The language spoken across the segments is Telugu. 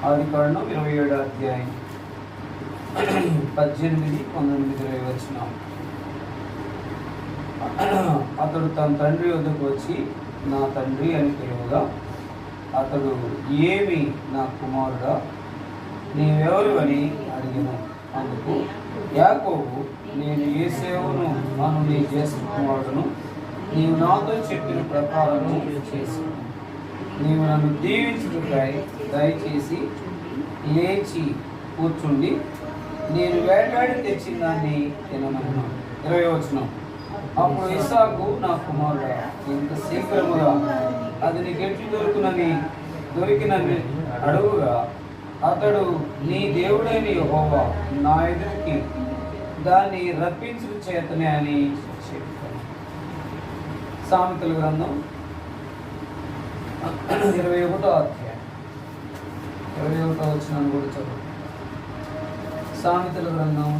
ఆదికాండం 27వ అధ్యాయం 18, 19, 20 వచనం. అతడు తన తండ్రి వద్దకు వచ్చి నా తండ్రి అని పిలువగా, అతడు ఏమి నా కుమారుడా, నీవెవరు అని అడిగిన. అందుకు యాకోబు, నేను యోసేపును అను నీ జ్యేష్ఠ కుమారుడును, నీవు నాతో చెప్పిన ప్రకారము చేసి నీవు నన్ను దీవించుటకై దయచేసి లేచి కూర్చుండి నేను వేటాడి తెచ్చిన దాన్ని తినమన్నాను. 20వ వచనం. అప్పుడు ఇస్సాకు, నా కుమారుడా, ఇంత శీఘ్రముగా అది నీకెట్లు దొరికినని అడుగుగా, అతడు నీ దేవుడైన యెహోవా నా ఎదుటికి దాన్ని రప్పించుట చేతనే అని చెప్పాను. సామెతల గ్రంథం 21వ అధ్యాయం 21వ వచనాన్ని కూడా చదువు. సామెతల గ్రంథం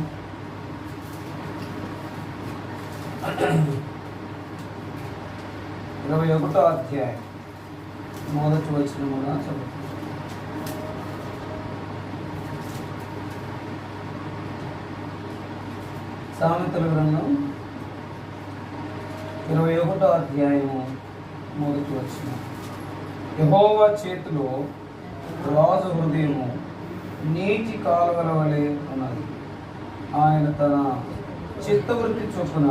21వ అధ్యాయం 1వ వచనం కూడా చదువు. సామెతల గ్రంథం 21వ అధ్యాయము 1వ వచనం. యెహోవా చేతిలో రాజు హృదయము నీటి కాలువల వలె ఉన్నది. ఆయన తన చిత్తవృత్తి చొప్పున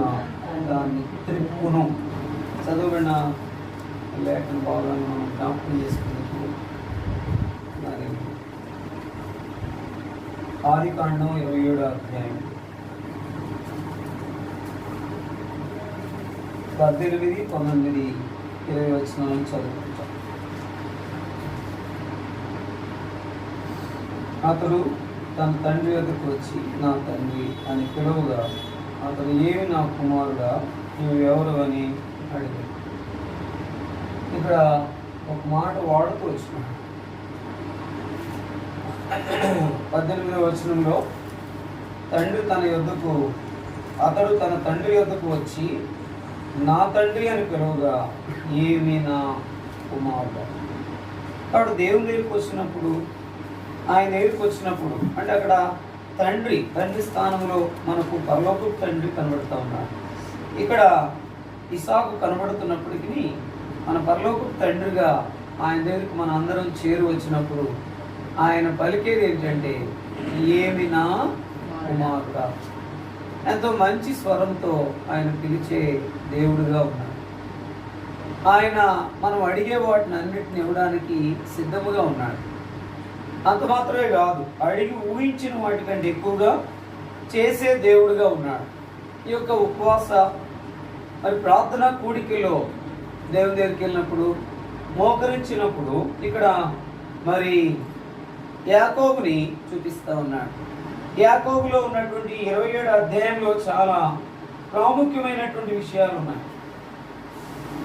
దాన్ని త్రిప్పును. చదువుబడిన లేఖన భాగాన్ని మనం జ్ఞాపకం చేసుకునేందుకు ఆదికాండం 27వ అధ్యాయం 18, 19, 20 వచనాలను చదువుకుంటాం. అతడు తన తండ్రి వద్దకు వచ్చి నా తండ్రి అని పిలువగా, అతడు ఏమి నా కుమారుడా, నువ్వు ఎవరు అని అడిగాడు. ఇక్కడ ఒక మాట వాడుతూ వచ్చినాడు. 18వ వచనంలో అతడు తన తండ్రి యొద్దకు వచ్చి నా తండ్రి అని పిలువగా, ఏమి నా కుమారుడు. కాబట్టి దేవుని దగ్గరికి వచ్చినప్పుడు, ఆయన దగ్గరికి వచ్చినప్పుడు అంటే అక్కడ తండ్రి స్థానంలో మనకు పరలోకపు తండ్రి కనబడుతూ ఉన్నాడు. ఇక్కడ ఇస్సాకు కనబడుతున్నప్పటికీ మన పరలోకపు తండ్రిగా ఆయన దగ్గరికి మన అందరం చేరు వచ్చినప్పుడు ఆయన పలికేది ఏంటంటే, ఏమి నా కుమారుడా. ఎంతో మంచి స్వరంతో ఆయన పిలిచే దేవుడుగా ఉన్నాడు. ఆయన మనం అడిగే వాటిని అన్నిటిని ఇవ్వడానికి సిద్ధముగా ఉన్నాడు. అంత మాత్రమే కాదు, అడిగి ఊహించిన వాటికంటే ఎక్కువగా చేసే దేవుడుగా ఉన్నాడు. ఈ యొక్క ఉపవాస ప్రార్థన కూడికలో దేవుని దగ్గరికి వెళ్ళినప్పుడు, మోకరించినప్పుడు ఇక్కడ యాకోబుని చూపిస్తూ ఉన్నాడు. యాకోబులో ఉన్నటువంటి 27వ అధ్యాయంలో చాలా ప్రాముఖ్యమైనటువంటి విషయాలు ఉన్నాయి.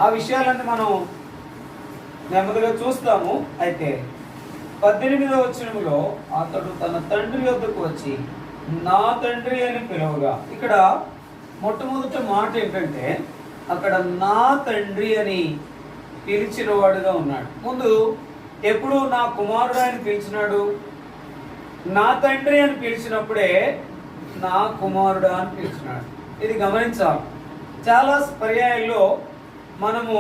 ఆ విషయాలన్నీ మనం నెమ్మదిగా చూస్తాము. అయితే 18వ వచనంలో అతడు తన తండ్రి వద్దకు వచ్చి నా తండ్రి అని పిలువగా, ఇక్కడ మొట్టమొదటి మాట ఏంటంటే అక్కడ నా తండ్రి అని పిలిచిన వాడుగా ఉన్నాడు. ముందు ఎప్పుడు నా కుమారుడు అని పిలిచినాడు. నా తండ్రి అని పిలిచినప్పుడే నా కుమారుడు అని పిలిచినాడు. ఇది గమనించాలి. చాలా పర్యాయాల్లో మనము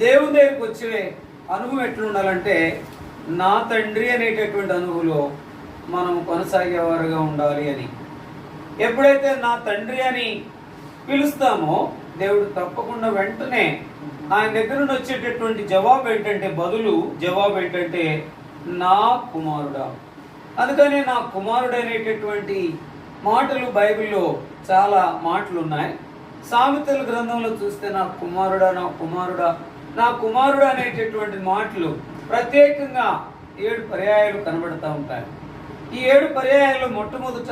దేవుని దగ్గరికి వచ్చే అనుభవం ఎట్లుండాలంటే, నా తండ్రి అనేటటువంటి అనుభవంలో మనం కొనసాగేవారుగా ఉండాలి అని. ఎప్పుడైతే నా తండ్రి అని పిలుస్తామో దేవుడు తప్పకుండా వెంటనే ఆయన దగ్గర నుండి వచ్చేటటువంటి జవాబు ఏంటంటే నా కుమారుడా. అందుకని నా కుమారుడు అనేటటువంటి మాటలు బైబిల్లో చాలా మాటలు ఉన్నాయి. సామెతల గ్రంథంలో చూస్తే నా కుమారుడా అనేటటువంటి మాటలు ప్రత్యేకంగా 7 పర్యాయాలు కనబడతా ఉంటాయి. ఈ 7 పర్యాయాల్లో మొట్టమొదట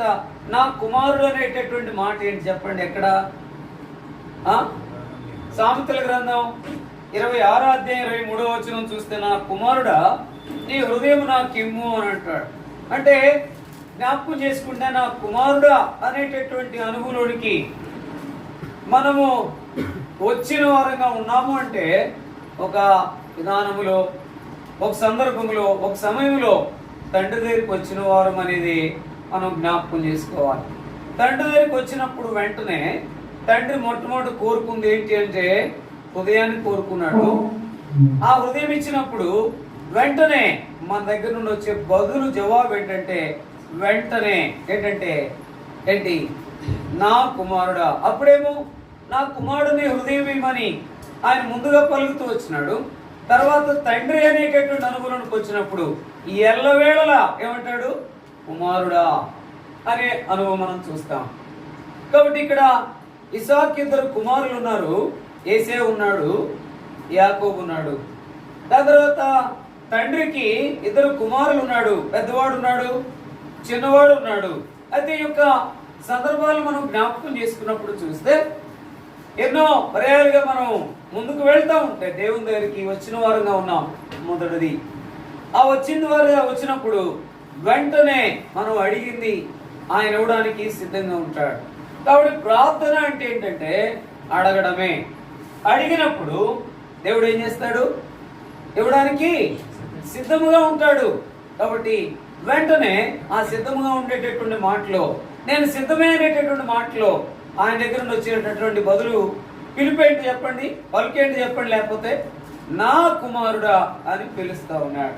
నా కుమారుడు అనేటటువంటి మాట ఏంటి చెప్పండి? ఎక్కడ? సామెతల గ్రంథం 26వ అధ్యాయం 23వ వచనం చూస్తే నా కుమారుడా నీ హృదయం నాకిమ్ము అని అంటాడు. అంటే జ్ఞాపకం చేసుకుంటే నా కుమారుడా అనేటటువంటి అనుభవంలోనికి మనము వచ్చిన వారంగా ఉన్నాము అంటే ఒక విధానములో, ఒక సందర్భంలో, ఒక సమయంలో తండ్రి దగ్గరికి వచ్చిన వారం అనేది మనం జ్ఞాపకం చేసుకోవాలి. తండ్రి దగ్గరికి వచ్చినప్పుడు వెంటనే తండ్రి మొట్టమొదటి కోరుకుంది ఏంటి అంటే హృదయాన్ని కోరుకున్నాడు. ఆ హృదయం ఇచ్చినప్పుడు వెంటనే మన దగ్గర నుండి వచ్చే బదులు జవాబు ఏంటంటే వెంటనే ఏంటి నా కుమారుడా. అప్పుడేమో నా కుమారుడిని హృదయం ఇవ్వమని ఆయన ముందుగా పలుకుతూ వచ్చినాడు. తర్వాత తండ్రి అనేటటువంటి అనుభవానికి వచ్చినప్పుడు ఎల్లవేళలా ఏమంటాడు కుమారుడా అనే అనుభవం మనం చూస్తాం. కాబట్టి ఇక్కడ ఇసాకు ఇద్దరు కుమారులు ఉన్నారు. ఏసే ఉన్నాడు, యాకోబు ఉన్నాడు. దాని తర్వాత తండ్రికి ఇద్దరు కుమారులు ఉన్నాడు. పెద్దవాడు ఉన్నాడు, చిన్నవాడు ఉన్నాడు. అయితే ఈ యొక్క సందర్భాలు మనం జ్ఞాపకం చేసుకున్నప్పుడు చూస్తే ఎన్నో పర్యాలుగా మనం ముందుకు వెళ్తూ ఉంటే దేవుని దగ్గరికి వచ్చిన వారుగా ఉన్నాం. మొదటిది ఆ వచ్చిన వారుగా వచ్చినప్పుడు వెంటనే మనం అడిగింది ఆయన ఇవ్వడానికి సిద్ధంగా ఉంటాడు. కాబట్టి ప్రార్థన అంటే ఏంటంటే అడగడమే. అడిగినప్పుడు దేవుడు ఏం చేస్తాడు? ఇవ్వడానికి సిద్ధముగా ఉంటాడు. కాబట్టి వెంటనే ఆ సిద్ధముగా ఉండేటటువంటి మాటలో నేను సిద్ధమే అనేటటువంటి మాటలో ఆయన దగ్గర నుండి వచ్చేటటువంటి బదులు పిలిపేంటి చెప్పండి, పలికేంటి చెప్పండి, లేకపోతే నా కుమారుడా అని పిలుస్తా ఉన్నాడు.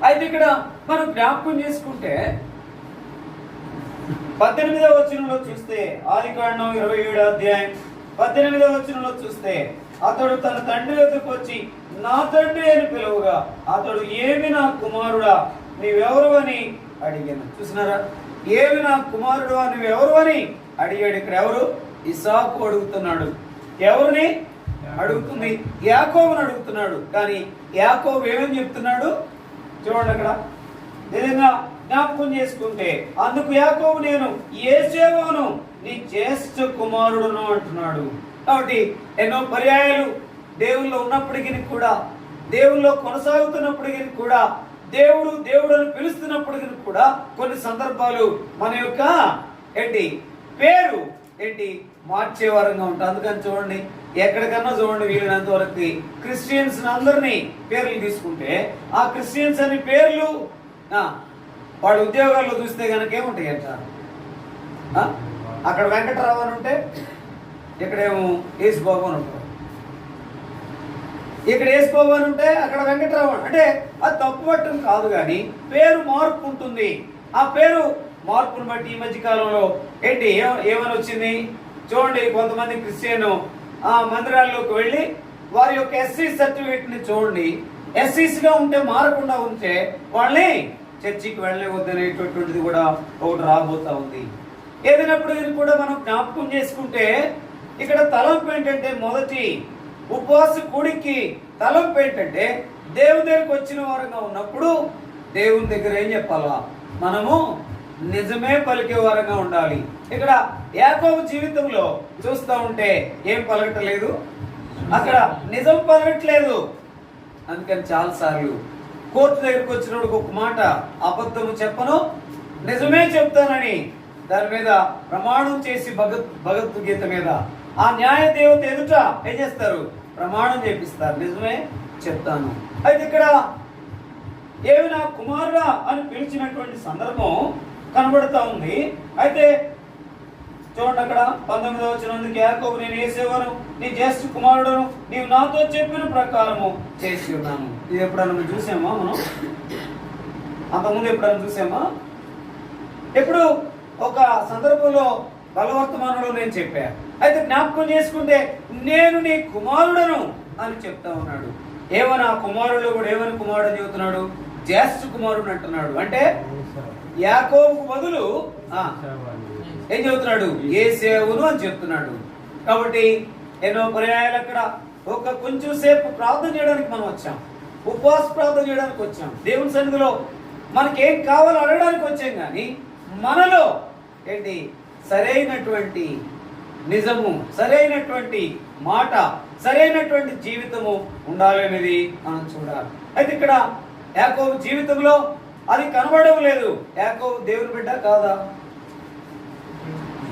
అయితే ఇక్కడ మనం జ్ఞాపకం చేసుకుంటే 18వ వచనంలో చూస్తే, ఆదికాండం 27వ అధ్యాయం 18వ వచనంలో చూస్తే అతడు తన తండ్రి వద్దకు వచ్చి నా తండ్రి అని పిలువగా అతడు ఏమి నా కుమారుడా నీవెవరు అని అడిగాను. చూసినారా? ఏమి నా కుమారుడు నువ్వెవరు అని అడిగాడు. ఇక్కడ ఎవరు? ఇసాకు అడుగుతున్నాడు. ఎవరిని అడుగుతుంది? యాకోబుని అడుగుతున్నాడు. కానీ యాకోబు ఏమని చెప్తున్నాడు చూడండి. అక్కడ నిజంగా జ్ఞాపకం చేసుకుంటే అందుకు యాకోబు నేను యేసేవును నీ జ్యేష్ఠ కుమారుడును అంటున్నాడు. కాబట్టి ఎన్నో పర్యాయాలు దేవుల్లో ఉన్నప్పటికీ కూడా, దేవుల్లో కొనసాగుతున్నప్పటికీ కూడా, దేవుడు అని పిలుస్తున్నప్పటికీ కూడా కొన్ని సందర్భాలు మన యొక్క పేరు మార్చే వారంగా ఉంటాం. అందుకని చూడండి, ఎక్కడికన్నా చూడండి వీళ్ళంత వరకు క్రిస్టియన్స్ అందరినీ పేర్లు తీసుకుంటే ఆ క్రిస్టియన్స్ అనే పేర్లు వాళ్ళ ఉద్యోగాల్లో చూస్తే కనుక ఏముంటాయి అంట. అక్కడ వెంకటరావు అని ఉంటే ఇక్కడేమో యేసుబాబు అని ఉంటారు. ఇక్కడ యేసుబాబు అని ఉంటే అక్కడ వెంకటరావు అంటే అది తప్పు పట్టడం కాదు, కానీ పేరు మార్పు ఉంటుంది. ఆ పేరు మార్పును బట్టి ఈ మధ్య కాలంలో ఏమని వచ్చింది చూడండి. కొంతమంది క్రిస్టియన్ మందిరాల్లోకి వెళ్ళి వారి యొక్క ఎస్సీ సర్టిఫికేట్ ని చూడండి, ఎస్సీస్గా ఉంటే మారకుండా ఉంటే వాళ్ళని చర్చికి వెళ్ళవద్దనేటటువంటిది కూడా ఒకటి రాబోతా ఉంది. ఏదైనప్పుడు కూడా మనం జ్ఞాపకం చేసుకుంటే ఇక్కడ తలంపు ఏంటంటే, మొదటి ఉపవాస కూడికి తలంపు ఏంటంటే దేవుని దగ్గరికి వచ్చిన వారంగా ఉన్నప్పుడు దేవుని దగ్గర ఏం చెప్పాలా? మనము నిజమే పలికే వారంగా ఉండాలి. ఇక్కడ యాకోబు జీవితంలో చూస్తూ ఉంటే ఏం పలకట్లేదు, అక్కడ నిజం పలకట్లేదు. అందుకని చాలాసార్లు కోర్టు దగ్గరికి వచ్చినప్పుడు ఒక మాట అబద్ధము చెప్పను నిజమే చెప్తానని దాని మీద ప్రమాణం చేసి భగవద్గీత మీద ఆ న్యాయ దేవత ఎదుట ఏం చేస్తారు? ప్రమాణం చేపిస్తారు, నిజమే చెప్తాను. అయితే ఇక్కడ ఏమి నా కుమారుడా అని పిలిచినటువంటి సందర్భం కనబడుతూ ఉంది. అయితే చూడండి, అక్కడ 19వ వచనం యాకోబు నేను యేసేవును నీ జ్యేష్ఠ కుమారుడును నీవు నాతో చెప్పిన ప్రకారము చేసి ఉన్నాను. ఇది ఎప్పుడన్నా చూసామా మనం? అంతకుముందు ఎప్పుడన్నా చూసామా? ఎప్పుడు ఒక సందర్భంలో బలవర్తమానంలో నేను చెప్పా. అయితే జ్ఞాపకం చేసుకుంటే నేను నీ కుమారుడను అని చెప్తా ఉన్నాడు. ఏమన్నా కుమారుడు కూడా ఏమని కుమారుడు అని చెబుతున్నాడు? జ్యేష్ఠ కుమారుడు అంటున్నాడు. అంటే యాకోబుకు బదులు ఏం చెబుతున్నాడు? యేసేవును అని చెప్తున్నాడు. కాబట్టి ఎన్నో పర్యాయాలు అక్కడ కొంచెం సేపు ప్రార్థన చేయడానికి మనం వచ్చాం, ఉపవాస ప్రార్థన చేయడానికి వచ్చాం, దేవుని సన్నిధిలో మనకేం కావాలో అడగడానికి వచ్చాం. కానీ మనలో సరైనటువంటి నిజము, సరైనటువంటి మాట, సరైనటువంటి జీవితము ఉండాలి అనేది మనం చూడాలి. అయితే ఇక్కడ యాకోబు జీవితంలో అది కనబడడం లేదు. యాకోబు దేవుని బిడ్డ కాదా?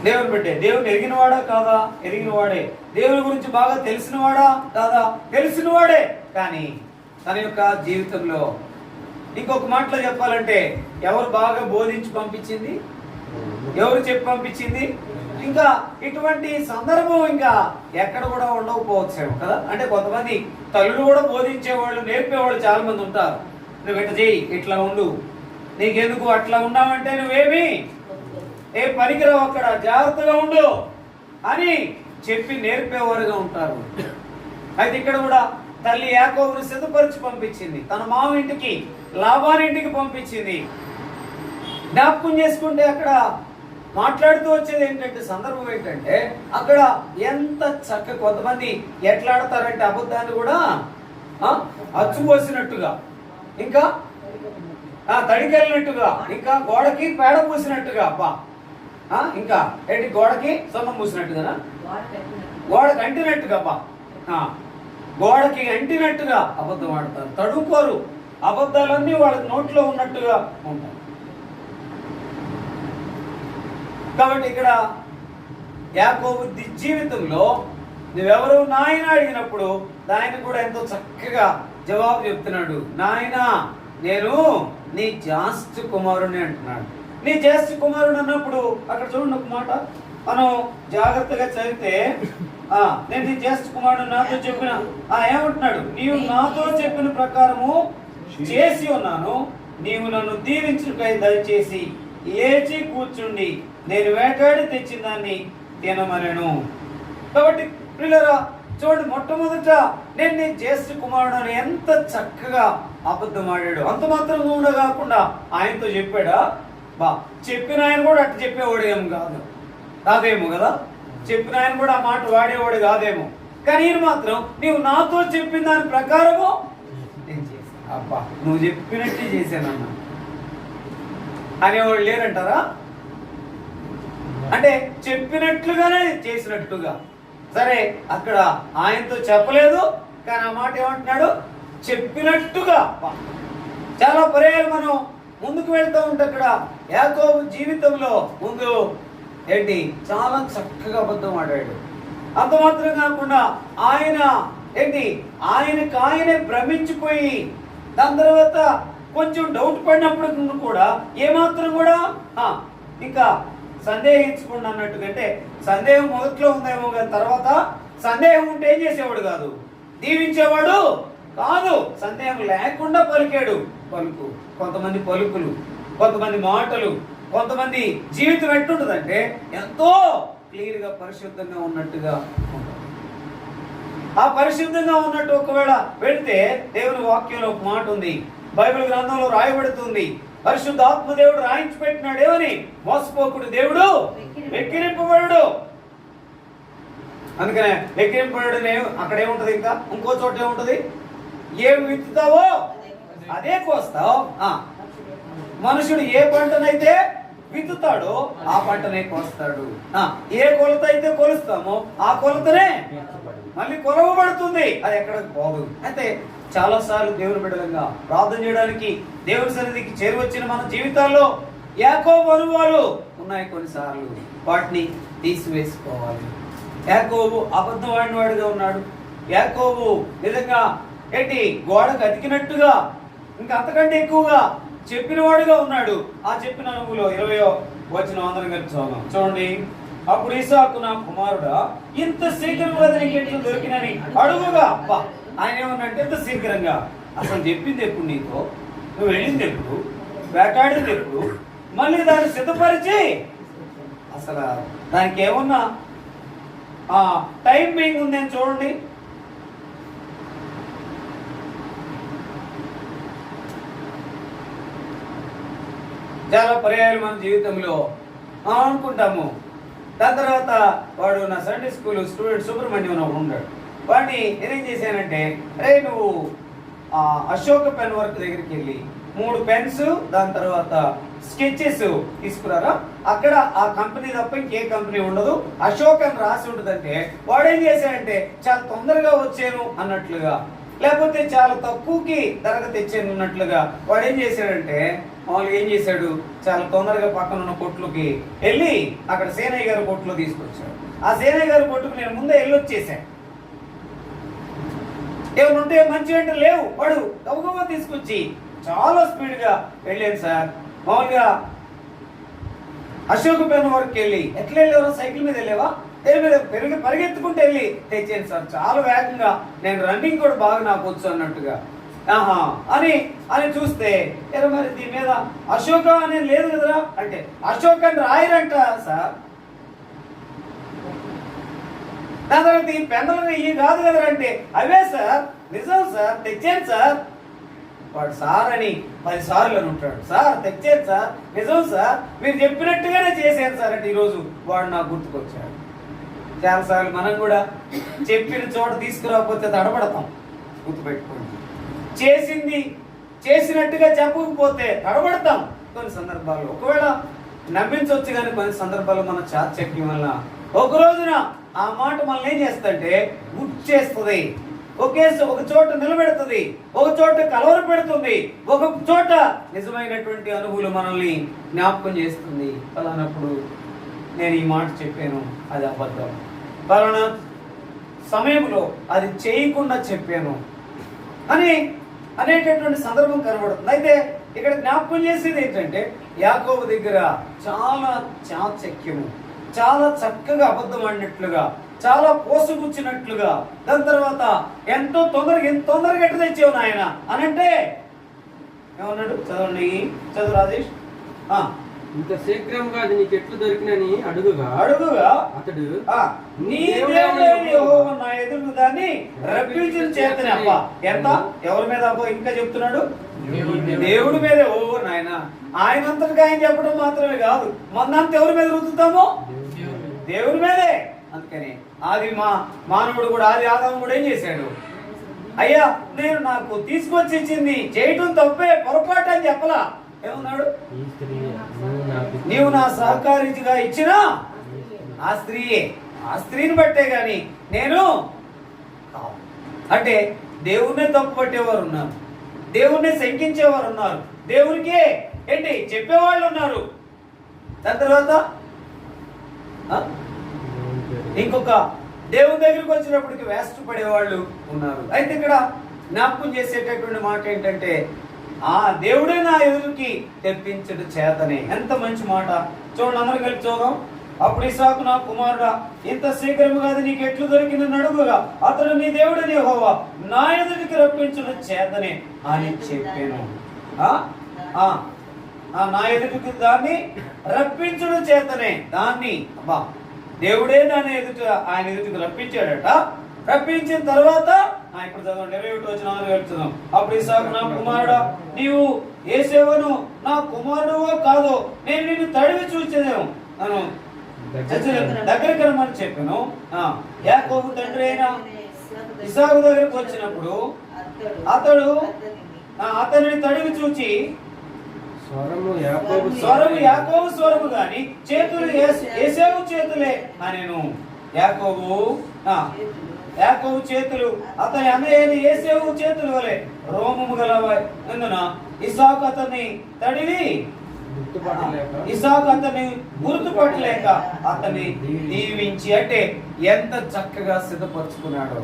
దేవుని బిడ్డే. దేవుని ఎరిగినవాడా కాదా? ఎరిగినవాడే. దేవుని గురించి బాగా తెలిసినవాడా కాదా? తెలిసినవాడే. కానీ తన యొక్క జీవితంలో ఇంకొక మాటలో చెప్పాలంటే ఎవరు బాగా బోధించి పంపించింది? ఎవరు చెప్పి పంపించింది? ఇంకా ఇటువంటి సందర్భం ఇంకా ఎక్కడ కూడా ఉండకపోవచ్చేమో కదా. అంటే కొంతమంది తల్లులు కూడా బోధించేవాళ్ళు, నేర్పేవాళ్ళు చాలా మంది ఉంటారు. నువ్వు ఇట్లా చేయి, ఇట్లా ఉండు, నీకెందుకు అట్లా ఉన్నావంటే నువ్వేమి ఏ పనికిరావు, అక్కడ జాగ్రత్తగా ఉండు అని చెప్పి నేర్పేవారుగా ఉంటారు. అయితే ఇక్కడ కూడా తల్లి యాకోబును సిద్ధపరిచి పంపించింది, తన మామ ఇంటికి, లాబాను ఇంటికి పంపించింది. జ్ఞాపకం చేసుకుంటే అక్కడ మాట్లాడుతూ వచ్చేది ఏంటంటే, సందర్భం ఏంటంటే అక్కడ ఎంత చక్కగా కొంతమంది ఎట్లా ఆడతారంటే అబద్ధాన్ని కూడా అచ్చుపోసినట్టుగా, ఇంకా తడికెళ్ళినట్టుగా, ఇంకా గోడకి పేడ పూసినట్టుగా, అబ్బా ఇంకా ఏంటి గోడకి సొన్నం పూసినట్టుగా, గోడకి అంటినట్టుగా, అబ్బా గోడకి అంటినట్టుగా అబద్ధం ఆడతారు. తడుకోరు, అబద్ధాలన్నీ వాళ్ళ నోట్లో ఉన్నట్టుగా ఉంటాయి. కాబట్టి ఇక్కడ యాకోబు జీవితంలో నువ్వెవరు నాయన అడిగినప్పుడు దానికి కూడా ఎంతో చక్కగా జవాబు చెప్తున్నాడు. నాయన నేను నీ జ్యేష్ఠ కుమారుని అంటున్నాడు. నీ జ్యేష్ఠ కుమారుడు అన్నప్పుడు అక్కడ చూడండి ఒక మాట మనం జాగ్రత్తగా చదివితే, నేను నీ జ్యేష్ఠ కుమారుడు నాతో చెప్పిన ఏమంటున్నాడు, నీవు నాతో చెప్పిన ప్రకారము చేసి ఉన్నాను, నీవు నన్ను దీవించుకై దయచేసి లేచి కూర్చుండి నేను వేటాడి తెచ్చిన దాన్ని తినమనెను. కాబట్టి ప్రియులారా చూడండి, మొట్టమొదట నేను నీ జ్యేష్ఠ కుమారుడు అని ఎంత చక్కగా అబద్ధం ఆడాడు. అంత మాత్రం కూడా కాకుండా ఆయనతో చెప్పాడా? చెప్పిన ఆయన కూడా అట్లా చెప్పేవాడు ఏం కాదేమో కదా, చెప్పిన ఆయన కూడా ఆ మాట వాడేవాడు కాదేమో. కానీ ఈయన మాత్రం నీవు నాతో చెప్పిన దాని ప్రకారము నేను చేశాను, అబ్బా నువ్వు చెప్పినట్టే చేశానన్నా అనేవాడు లేరంటారా? అంటే చెప్పినట్లుగానే చేసినట్టుగా. సరే అక్కడ ఆయనతో చెప్పలేదు, కానీ ఆ మాట ఏమంటున్నాడు, చెప్పినట్టుగా. చాలా పర్యాలు మనం ముందుకు వెళ్తూ ఉంటే అక్కడ యాకోబు జీవితంలో ముందు ఏంటి చాలా చక్కగా అబద్ధం ఆడాడు. అంత మాత్రం కాకుండా ఆయన ఏంటి ఆయనే భ్రమించిపోయి దాని తర్వాత కొంచెం డౌట్ పడినప్పుడు కూడా ఏమాత్రం కూడా ఇంకా సందేహించకుండా అన్నట్టుగా, అంటే సందేహం మొదట్లో ఉందేమో కానీ తర్వాత సందేహం ఉంటే ఏం చేసేవాడు కాదు, దీవించేవాడు కాదు. సందేహం లేకుండా పలికాడు పలుకు. కొంతమంది పలుకులు, కొంతమంది మాటలు, కొంతమంది జీవితం ఎట్టుంటుందంటే ఎంతో క్లియర్గా పరిశుద్ధంగా ఉన్నట్టుగా ఉంటుంది. ఆ పరిశుద్ధంగా ఉన్నట్టు ఒకవేళ వెళితే దేవుని వాక్యంలో ఒక మాట ఉంది, బైబిల్ గ్రంథంలో రాయబడుతుంది, పరిశుద్ధాత్మ దేవుడు రాయించి పెట్టినాడు ఏమని, మోసపోకుడు దేవుడు వెక్కిరింపబడు. అందుకనే వెక్కిరింపబడు అక్కడ ఏముంటది, ఇంకా ఇంకో చోట ఏముంటది, ఏం విత్తుతావో అదే కోస్తావు. మనుషుడు ఏ పంటనైతే విత్తుతాడో ఆ పంటనే కోస్తాడు. ఏ కొలత అయితే కొలుస్తామో ఆ కొలతనే మళ్ళీ కొలవబడుతుంది, అది ఎక్కడికి పోదు. అయితే చాలా సార్లు దేవుని బిడ్డలంగా ప్రార్థన చేయడానికి దేవుని సన్నిధికి చేరువచ్చిన మన జీవితాల్లో యాకోబు అనుభవాలు ఉన్నాయి. కొన్నిసార్లు వాటిని తీసివేసుకోవాలి. యాకోబు అబద్ధం ఆడినవాడుగా ఉన్నాడు. యాకోబు నిజంగా ఏంటి గోడకు అతికినట్టుగా ఇంకా అంతకంటే ఎక్కువగా చెప్పినవాడుగా ఉన్నాడు. ఆ చెప్పిన అనుభవంలో 20వ వచనం అందరం కలిసి చదువుదాం. చూడండి, అప్పుడు ఇస్సాకు నా కుమారుడా ఇంత శీఘ్రంగా నీకు ఎట్లు దొరికినని అడుగుగా. ఆయన ఏమన్నంటే ఇంత శీఘ్రంగా, అసలు చెప్పింది ఎప్పుడు నీతో, నువ్వు వెళ్ళింది ఎప్పుడు, వేటాడింది ఎప్పుడు, మళ్ళీ దాన్ని సిద్ధపరిచి అసలు దానికి ఏమన్నా టైమింగ్ ఉందని చూడండి. చాలా పర్యాయాలు మన జీవితంలో అనుకుంటాము. దాని తర్వాత వాడు నా సండే స్కూల్ స్టూడెంట్ సుబ్రహ్మణ్యం ఒకడు ఉన్నాడు. వాడిని నేనేం చేశానంటే, అరే నువ్వు అశోక పెన్ వర్క్ దగ్గరికి వెళ్ళి 3 పెన్స్ దాని తర్వాత స్కెచెస్ తీసుకురారా, అక్కడ ఆ కంపెనీ తప్ప ఇంకే కంపెనీ ఉండదు, అశోక్ అని రాసి ఉంటుందంటే వాడు ఏం చేశాడంటే చాలా తొందరగా వచ్చాను అన్నట్లుగా, లేకపోతే చాలా తక్కువకి ధరగా తెచ్చాను అన్నట్లుగా వాడు ఏం చేశాడంటే మామూలుగా ఏం చేశాడు, చాలా తొందరగా పక్కన ఉన్న కొట్లుకి వెళ్ళి అక్కడ సేనయ్య గారి కొట్లో తీసుకొచ్చాడు. ఆ సేనయ్య గారి కొట్టుకు నేను ముందే వెళ్ళొచ్చేసాను. ఏమైనా ఉంటే మంచి వెంటనే లేవు, వాడు గబగబా తీసుకొచ్చి చాలా స్పీడ్గా వెళ్ళాను సార్. మామూలుగా అశోక్ పెన్ వరకు వెళ్ళి ఎట్లా వెళ్ళేవరా, సైకిల్ మీద వెళ్ళేవా, పరిగెత్తుకుంటూ వెళ్ళి తెచ్చాను సార్ చాలా వేగంగా. నేను రన్నింగ్ కూడా బాగా నాకు వచ్చు అన్నట్టుగా. ఆహా అని అని చూస్తే మరి దీని మీద అశోక అనేది లేదు కదరా అంటే అశోక్ అని రాయరంట సార్. దాని తర్వాత ఈ పెన్నులు ఇవి కాదు కదరా అంటే అవే సార్, నిజం సార్, తెచ్చాను సార్. వాడు సార్ అని 10 సార్లు అని ఉంటాడు. సార్ తెచ్చాను సార్, నిజం సార్, మీరు చెప్పినట్టుగానే చేశాను సార్ అంటే ఈరోజు వాడు నాకు గుర్తుకొచ్చాడు. చాలాసార్లు మనం కూడా చెప్పిన చోట తీసుకురాకపోతే తడబడతాం. గుర్తుపెట్టుకోండి, చేసింది చేసినట్టుగా చెప్పకపోతే తడబడతాం కొన్ని సందర్భాల్లో. ఒకవేళ నమ్మించవచ్చు కానీ కొన్ని సందర్భాల్లో మన చాచక్యం వల్ల ఒక రోజున ఆ మాట మనల్ని ఏం చేస్తుందంటే గుర్తు చేస్తుంది, ఒక చోట నిలబెడుతుంది, ఒక చోట కలవర పెడుతుంది, ఒక చోట నిజమైనటువంటి అనుభూలు మనల్ని జ్ఞాపకం చేస్తుంది. అలానప్పుడు నేను ఈ మాట చెప్పాను, అది అబద్ధం, పలానా సమయంలో అది చేయకుండా చెప్పాను అని అనేటటువంటి సందర్భం కనబడుతుంది. అయితే ఇక్కడ జ్ఞాపకం చేసేది ఏంటంటే యాకోబు దగ్గర చాలా చాచక్యము, చాలా చక్కగా అబద్ధం ఆడినట్లుగా, చాలా పోసుగుచ్చినట్లుగా, దాని తర్వాత ఎంత తొందరగా ఎట్టు తెచ్చావు నాయన అని అంటే ఏమన్నాడు, చదవండి, చదువు రాజేష్. ఇంత శీఘ్రంగా అది నీకు ఎట్లు దొరికినని అడుగుగా అతడు నీ దేవుడే యెహోవా నా ఎదురు దాన్ని రప్పించిన చేతనే. అబ్బా ఎంత, ఎవరి మీద అబ్బో ఇంకా చెప్తున్నాడు, దేవుడి మీద. ఓ నాయన, ఆయనంతటిగా ఆయన చెప్పడం మాత్రమే కాదు, మనంతా ఎవరి మీద రుద్దుతామో దేవుడి మీదే. అందుకని ఆది మానవుడు కూడా, ఆది ఆదాము కూడా ఏం చేశాడు, అయ్యా నేను నాకు తీసుకొచ్చి ఇచ్చింది చేయటం తప్పే, పొరపాటు అని చెప్పలా. ఏమన్నాడు, నీవు నా సహకారిగా ఇచ్చిన ఆ స్త్రీయే, ఆ స్త్రీని బట్టే గాని నేను అంటే దేవుణ్ణి తప్పు పట్టేవారు ఉన్నారు, దేవుణ్ణి శంకించేవారు ఉన్నారు, దేవునికే ఏంటి చెప్పేవాళ్ళు ఉన్నారు. దాని తర్వాత ఇంకొక దేవుని దగ్గరికి వచ్చినప్పటికి వేస్ట్ పడేవాళ్ళు ఉన్నారు. అయితే ఇక్కడ జ్ఞాపకం చేసేటటువంటి మాట ఏంటంటే ఆ దేవుడే నా ఎదురుకి తెప్పించడు చేతనే. ఎంత మంచి మాట చూడండి, అందరూ కలిపి చూద్దాం. అప్పుడు ఇస్సాకు, నా కుమారుడా, ఇంత శీఘ్రముగా అది నీకు ఎట్లు దొరికిందని అడుగుగా అతడు నీ దేవుడని యెహోవా నా ఎదురుకి రప్పించడు చేతనే అని చెప్పాను. నా ఎదుటికి దాన్ని రప్పించుడు చేతనే, దాన్ని అబ్బా దేవుడే దాన్ని ఆయన ఎదుటికి రప్పించాడట. రప్పించిన తర్వాత ఇప్పుడు చదవండి, 21 వెళ్తున్నాం. అప్పుడు ఇస్సాకు, నా కుమారుడా, నీవు యేసేవును నా కుమారుడువో కాదో నేను నిన్ను తడివి చూసేదేమో నన్ను దగ్గరికి రమ్మని చెప్పాను. యాకోబు తండ్రి అయిన ఇస్సాకు దగ్గరికి వచ్చినప్పుడు అతనిని తడివి చూచి స్వరము యాకోబు స్వరము గాని చేతులు యేసేవు చేతులే అనేను. యాకోబు చేతులు అతని అన్నయ్యని యేసేవు చేతులు వలె రోమము గలవైనందున ఇస్సాకు అతన్ని తడివి గుర్తుపట్టలేక అతన్ని దీవించి, అంటే ఎంత చక్కగా సిద్ధపరచుకున్నాడు.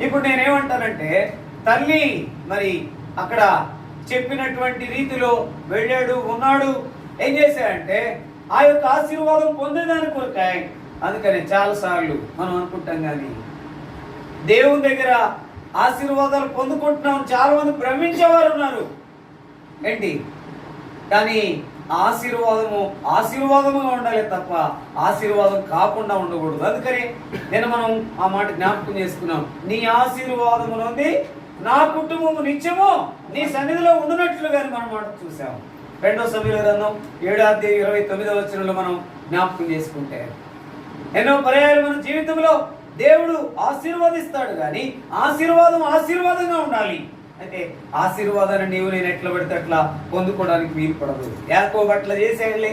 ఇప్పుడు నేనేమంటానంటే తల్లి మరి అక్కడ చెప్పినటువంటి రీతిలో వెళ్ళాడు, ఉన్నాడు, ఏం చేశాడంటే ఆ యొక్క ఆశీర్వాదం పొందేదాని కొరకాయ. అందుకని చాలా సార్లు మనం అనుకుంటాం కానీ దేవుని దగ్గర ఆశీర్వాదాలు పొందుకుంటున్నాం చాలా మంది భ్రమించేవారు ఉన్నారు ఏంటి, కానీ ఆశీర్వాదముగా ఉండాలి తప్ప ఆశీర్వాదం కాకుండా ఉండకూడదు. అందుకని నేను మనం ఆ మాట జ్ఞాపకం చేసుకున్నాం, నీ ఆశీర్వాదము నుండి నా కుటుంబము నిత్యము నీ సన్నిధిలో ఉండునట్లుగాని మనం మాట చూసాం. 2 సమూయేలు గ్రంథం 7:29 మనం జ్ఞాపకం చేసుకుంటే ఎన్నో పర్యాయాలు మన జీవితంలో దేవుడు ఆశీర్వదిస్తాడు, కానీ ఆశీర్వాదంగా ఉండాలి. అయితే ఆశీర్వాదాన్ని నీవు నేను ఎట్లా పెడితే అట్లా పొందుకోవడానికి వీలు పడదు. యాకోబు అట్లా చేసేయాలి,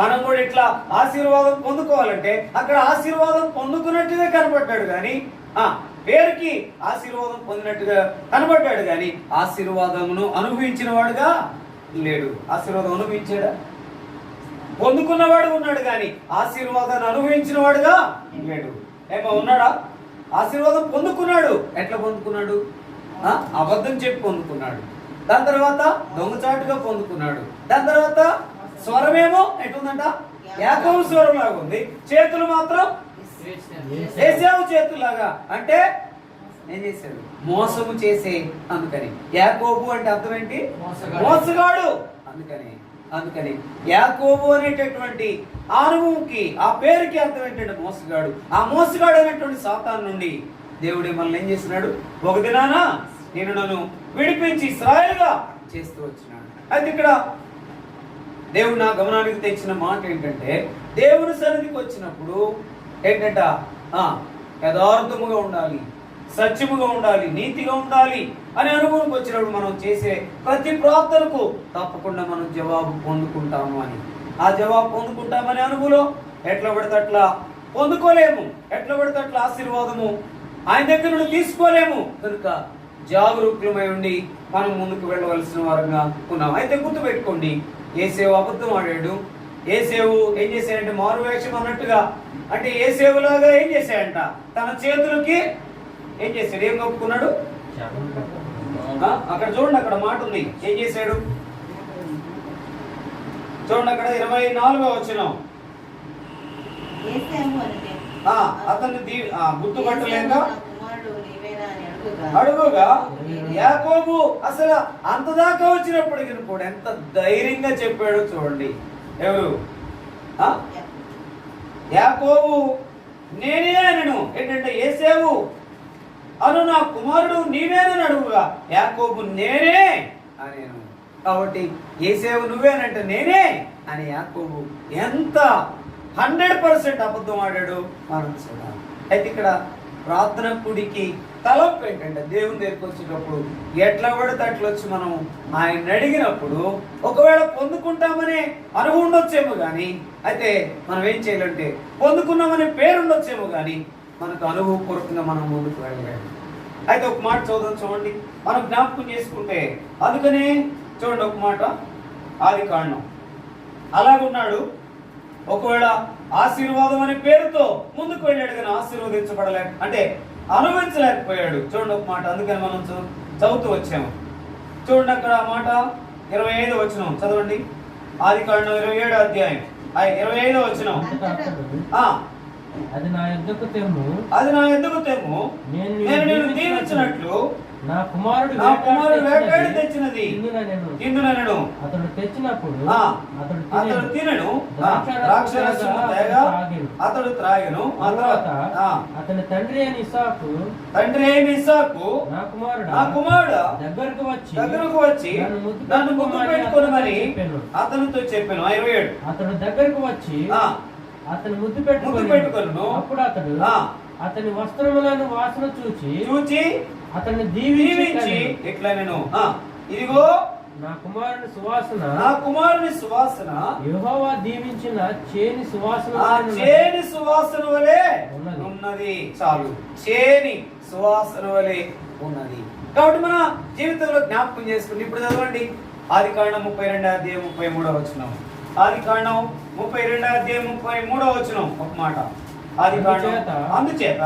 మనం కూడా ఇట్లా ఆశీర్వాదం పొందుకోవాలంటే అక్కడ ఆశీర్వాదం పొందుకున్నట్టుగా కనబడ్డాడు, కానీ పేరుకి ఆశీర్వాదం పొందినట్టుగా కనబడ్డాడు, కానీ ఆశీర్వాదమును అనుభవించిన వాడుగా లేడు. ఆశీర్వాదం అనుభవించాడా? పొందుకున్నవాడు ఉన్నాడు, కానీ ఆశీర్వాదాన్ని అనుభవించిన వాడుగా లేడు. ఏమో ఉన్నాడా? ఆశీర్వాదం పొందుకున్నాడు. ఎట్లా పొందుకున్నాడు? అబద్ధం చెప్పి పొందుకున్నాడు. దాని తర్వాత దొంగచాటుగా పొందుకున్నాడు. దాని తర్వాత స్వరమేమో ఎటుందంట, యాకోబు స్వరం లాగా ఉంది. చేతులు మాత్రం ఏశావు చేతులాగా. అంటే ఏం చేశాడు? మోసము చేసే. అందుకని యాకోబు అంటే అర్థం ఏంటి? మోసగాడు. అందుకని యాకోబు అనేటటువంటి అనుభవంకి, ఆ పేరుకి అర్థం ఏంటంటే మోసగాడు. ఆ మోసగాడు అనేటువంటి సాతాను నుండి దేవుడు మనల్ని ఏం చేస్తున్నాడు? ఒక దినాన నేను నన్ను విడిపించి ఇశ్రాయేలుగా చేస్తూ వచ్చినాడు. అయితే ఇక్కడ దేవుడు నా గమనానికి తెచ్చిన మాట ఏంటంటే, దేవుని సన్నిధికి వచ్చినప్పుడు ఏంటంట, యథార్థముగా ఉండాలి, సత్యముగా ఉండాలి, నీతిగా ఉండాలి అనే అనుభవంకి వచ్చినప్పుడు మనం చేసే ప్రతి ప్రార్థనకు తప్పకుండా మనం జవాబు పొందుకుంటాము అని. ఆ జవాబు పొందుకుంటామనే అనుభవంలో ఎట్లా పడితే అట్లా పొందుకోలేము, ఎట్లా పడితే అట్లా ఆశీర్వాదము ఆయన దగ్గర నుండి తీసుకోలేము. కనుక జాగరూకులమై ఉండి మనం ముందుకు వెళ్ళవలసిన వారంగా ఉన్నాం. అయితే గుర్తుపెట్టుకోండి, ఏసేవు అబద్ధం ఆడాడు. ఏసేవు ఏం చేశాడంటే మారువేషం అన్నట్టుగా, అంటే ఏసేవులాగా ఏం చేశాడంట, తన చేతులకి ఏం చేశాడు? ఏం కప్పుకున్నాడు? అక్కడ చూడండి, అక్కడ మాట ఉంది. ఏం చేశాడు చూడండి, అక్కడ 24వ వచనం. అతన్ని గుర్తుపట్టలేక అడుగుగా యాకోబు అసలు అంతదాకా వచ్చినప్పటికీ కూడా ఎంత ధైర్యంగా చెప్పాడు చూడండి. ఎవరు? యాకోబు నేనే అనను. ఏంటంటే ఏసేవు అను నా కుమారుడు నీవేనని అడుగుగా యాకోబు నేనే అనేను. కాబట్టి ఏసేవు నువ్వేనంటే నేనే అని యాకోబు ఎంత 100% అబద్ధం ఆడాడు మనం చూడాలి. అయితే ఇక్కడ ప్రార్థన కుడికి తలంపు ఏంటంటే, దేవుని దగ్గరికి వచ్చేటప్పుడు ఎట్లా పడితే అట్లా వచ్చి మనం ఆయన అడిగినప్పుడు ఒకవేళ పొందుకుంటామనే అనుభవం ఉండొచ్చేమో కానీ, అయితే మనం ఏం చేయాలంటే పొందుకున్నామనే పేరు ఉండొచ్చేమో కానీ మనకు అనుభవపూర్వకంగా మనం ముందుకు వెళ్ళలేము. అయితే ఒక మాట చూడండి, మనం జ్ఞాపకం చేసుకుంటే. అందుకనే చూడండి ఒక మాట, ఆదికాండం అలాగున్నాడు. ఒకవేళ ఆశీర్వాదం అనే పేరుతో ముందుకు వెళ్ళాడు కానీ ఆశీర్వదించబడలేక, అంటే అనుభవించలేకపోయాడు. చూడండి ఒక మాట, అందుకని మనం చదువుతూ వచ్చాము. చూడండి అక్కడ ఆ మాట 25వ వచనం చదవండి. ఆదికాండం 27వ అధ్యాయం 25వ వచనం. అది నా యొద్దకు తెమ్ము, నేను నిన్ను దీవించినట్లు నా కుమారుడు వేటాడి తెచ్చినది ఇందునను. అతడు తెచ్చినప్పుడు అతడు తినను, ద్రాక్షరసము తేగా అతడు త్రాగెను. ఆ తర్వాత అతని తండ్రి అయిన ఇస్సాకు నా కుమారుడు దగ్గరకు వచ్చి నన్ను ముద్దు పెట్టుకొనమని అతనితో చెప్పాను. 27 అతడు దగ్గరకు వచ్చి అతను ముద్దు పెట్టుకొను. అప్పుడు అతడు అతని వస్త్రములను వాసన చూచి అతన్ని దీవించి ఇట్లా నేను, ఇదిగో నా కుమారుని సువాసన యెహోవా దీవించిన చేని సువాసన వలె ఉన్నది. చాలు, చేని సువాసన వలె ఉన్నది. కాబట్టి మన జీవితంలో జ్ఞాపకం చేసుకుని ఇప్పుడు చదవండి. ఆదికాండం 32వ అధ్యాయం 33వ వచనం. ఆదికాండం 32వ అధ్యాయం 33వ వచనం ఒక మాట. ఆదికాండం అందుచేత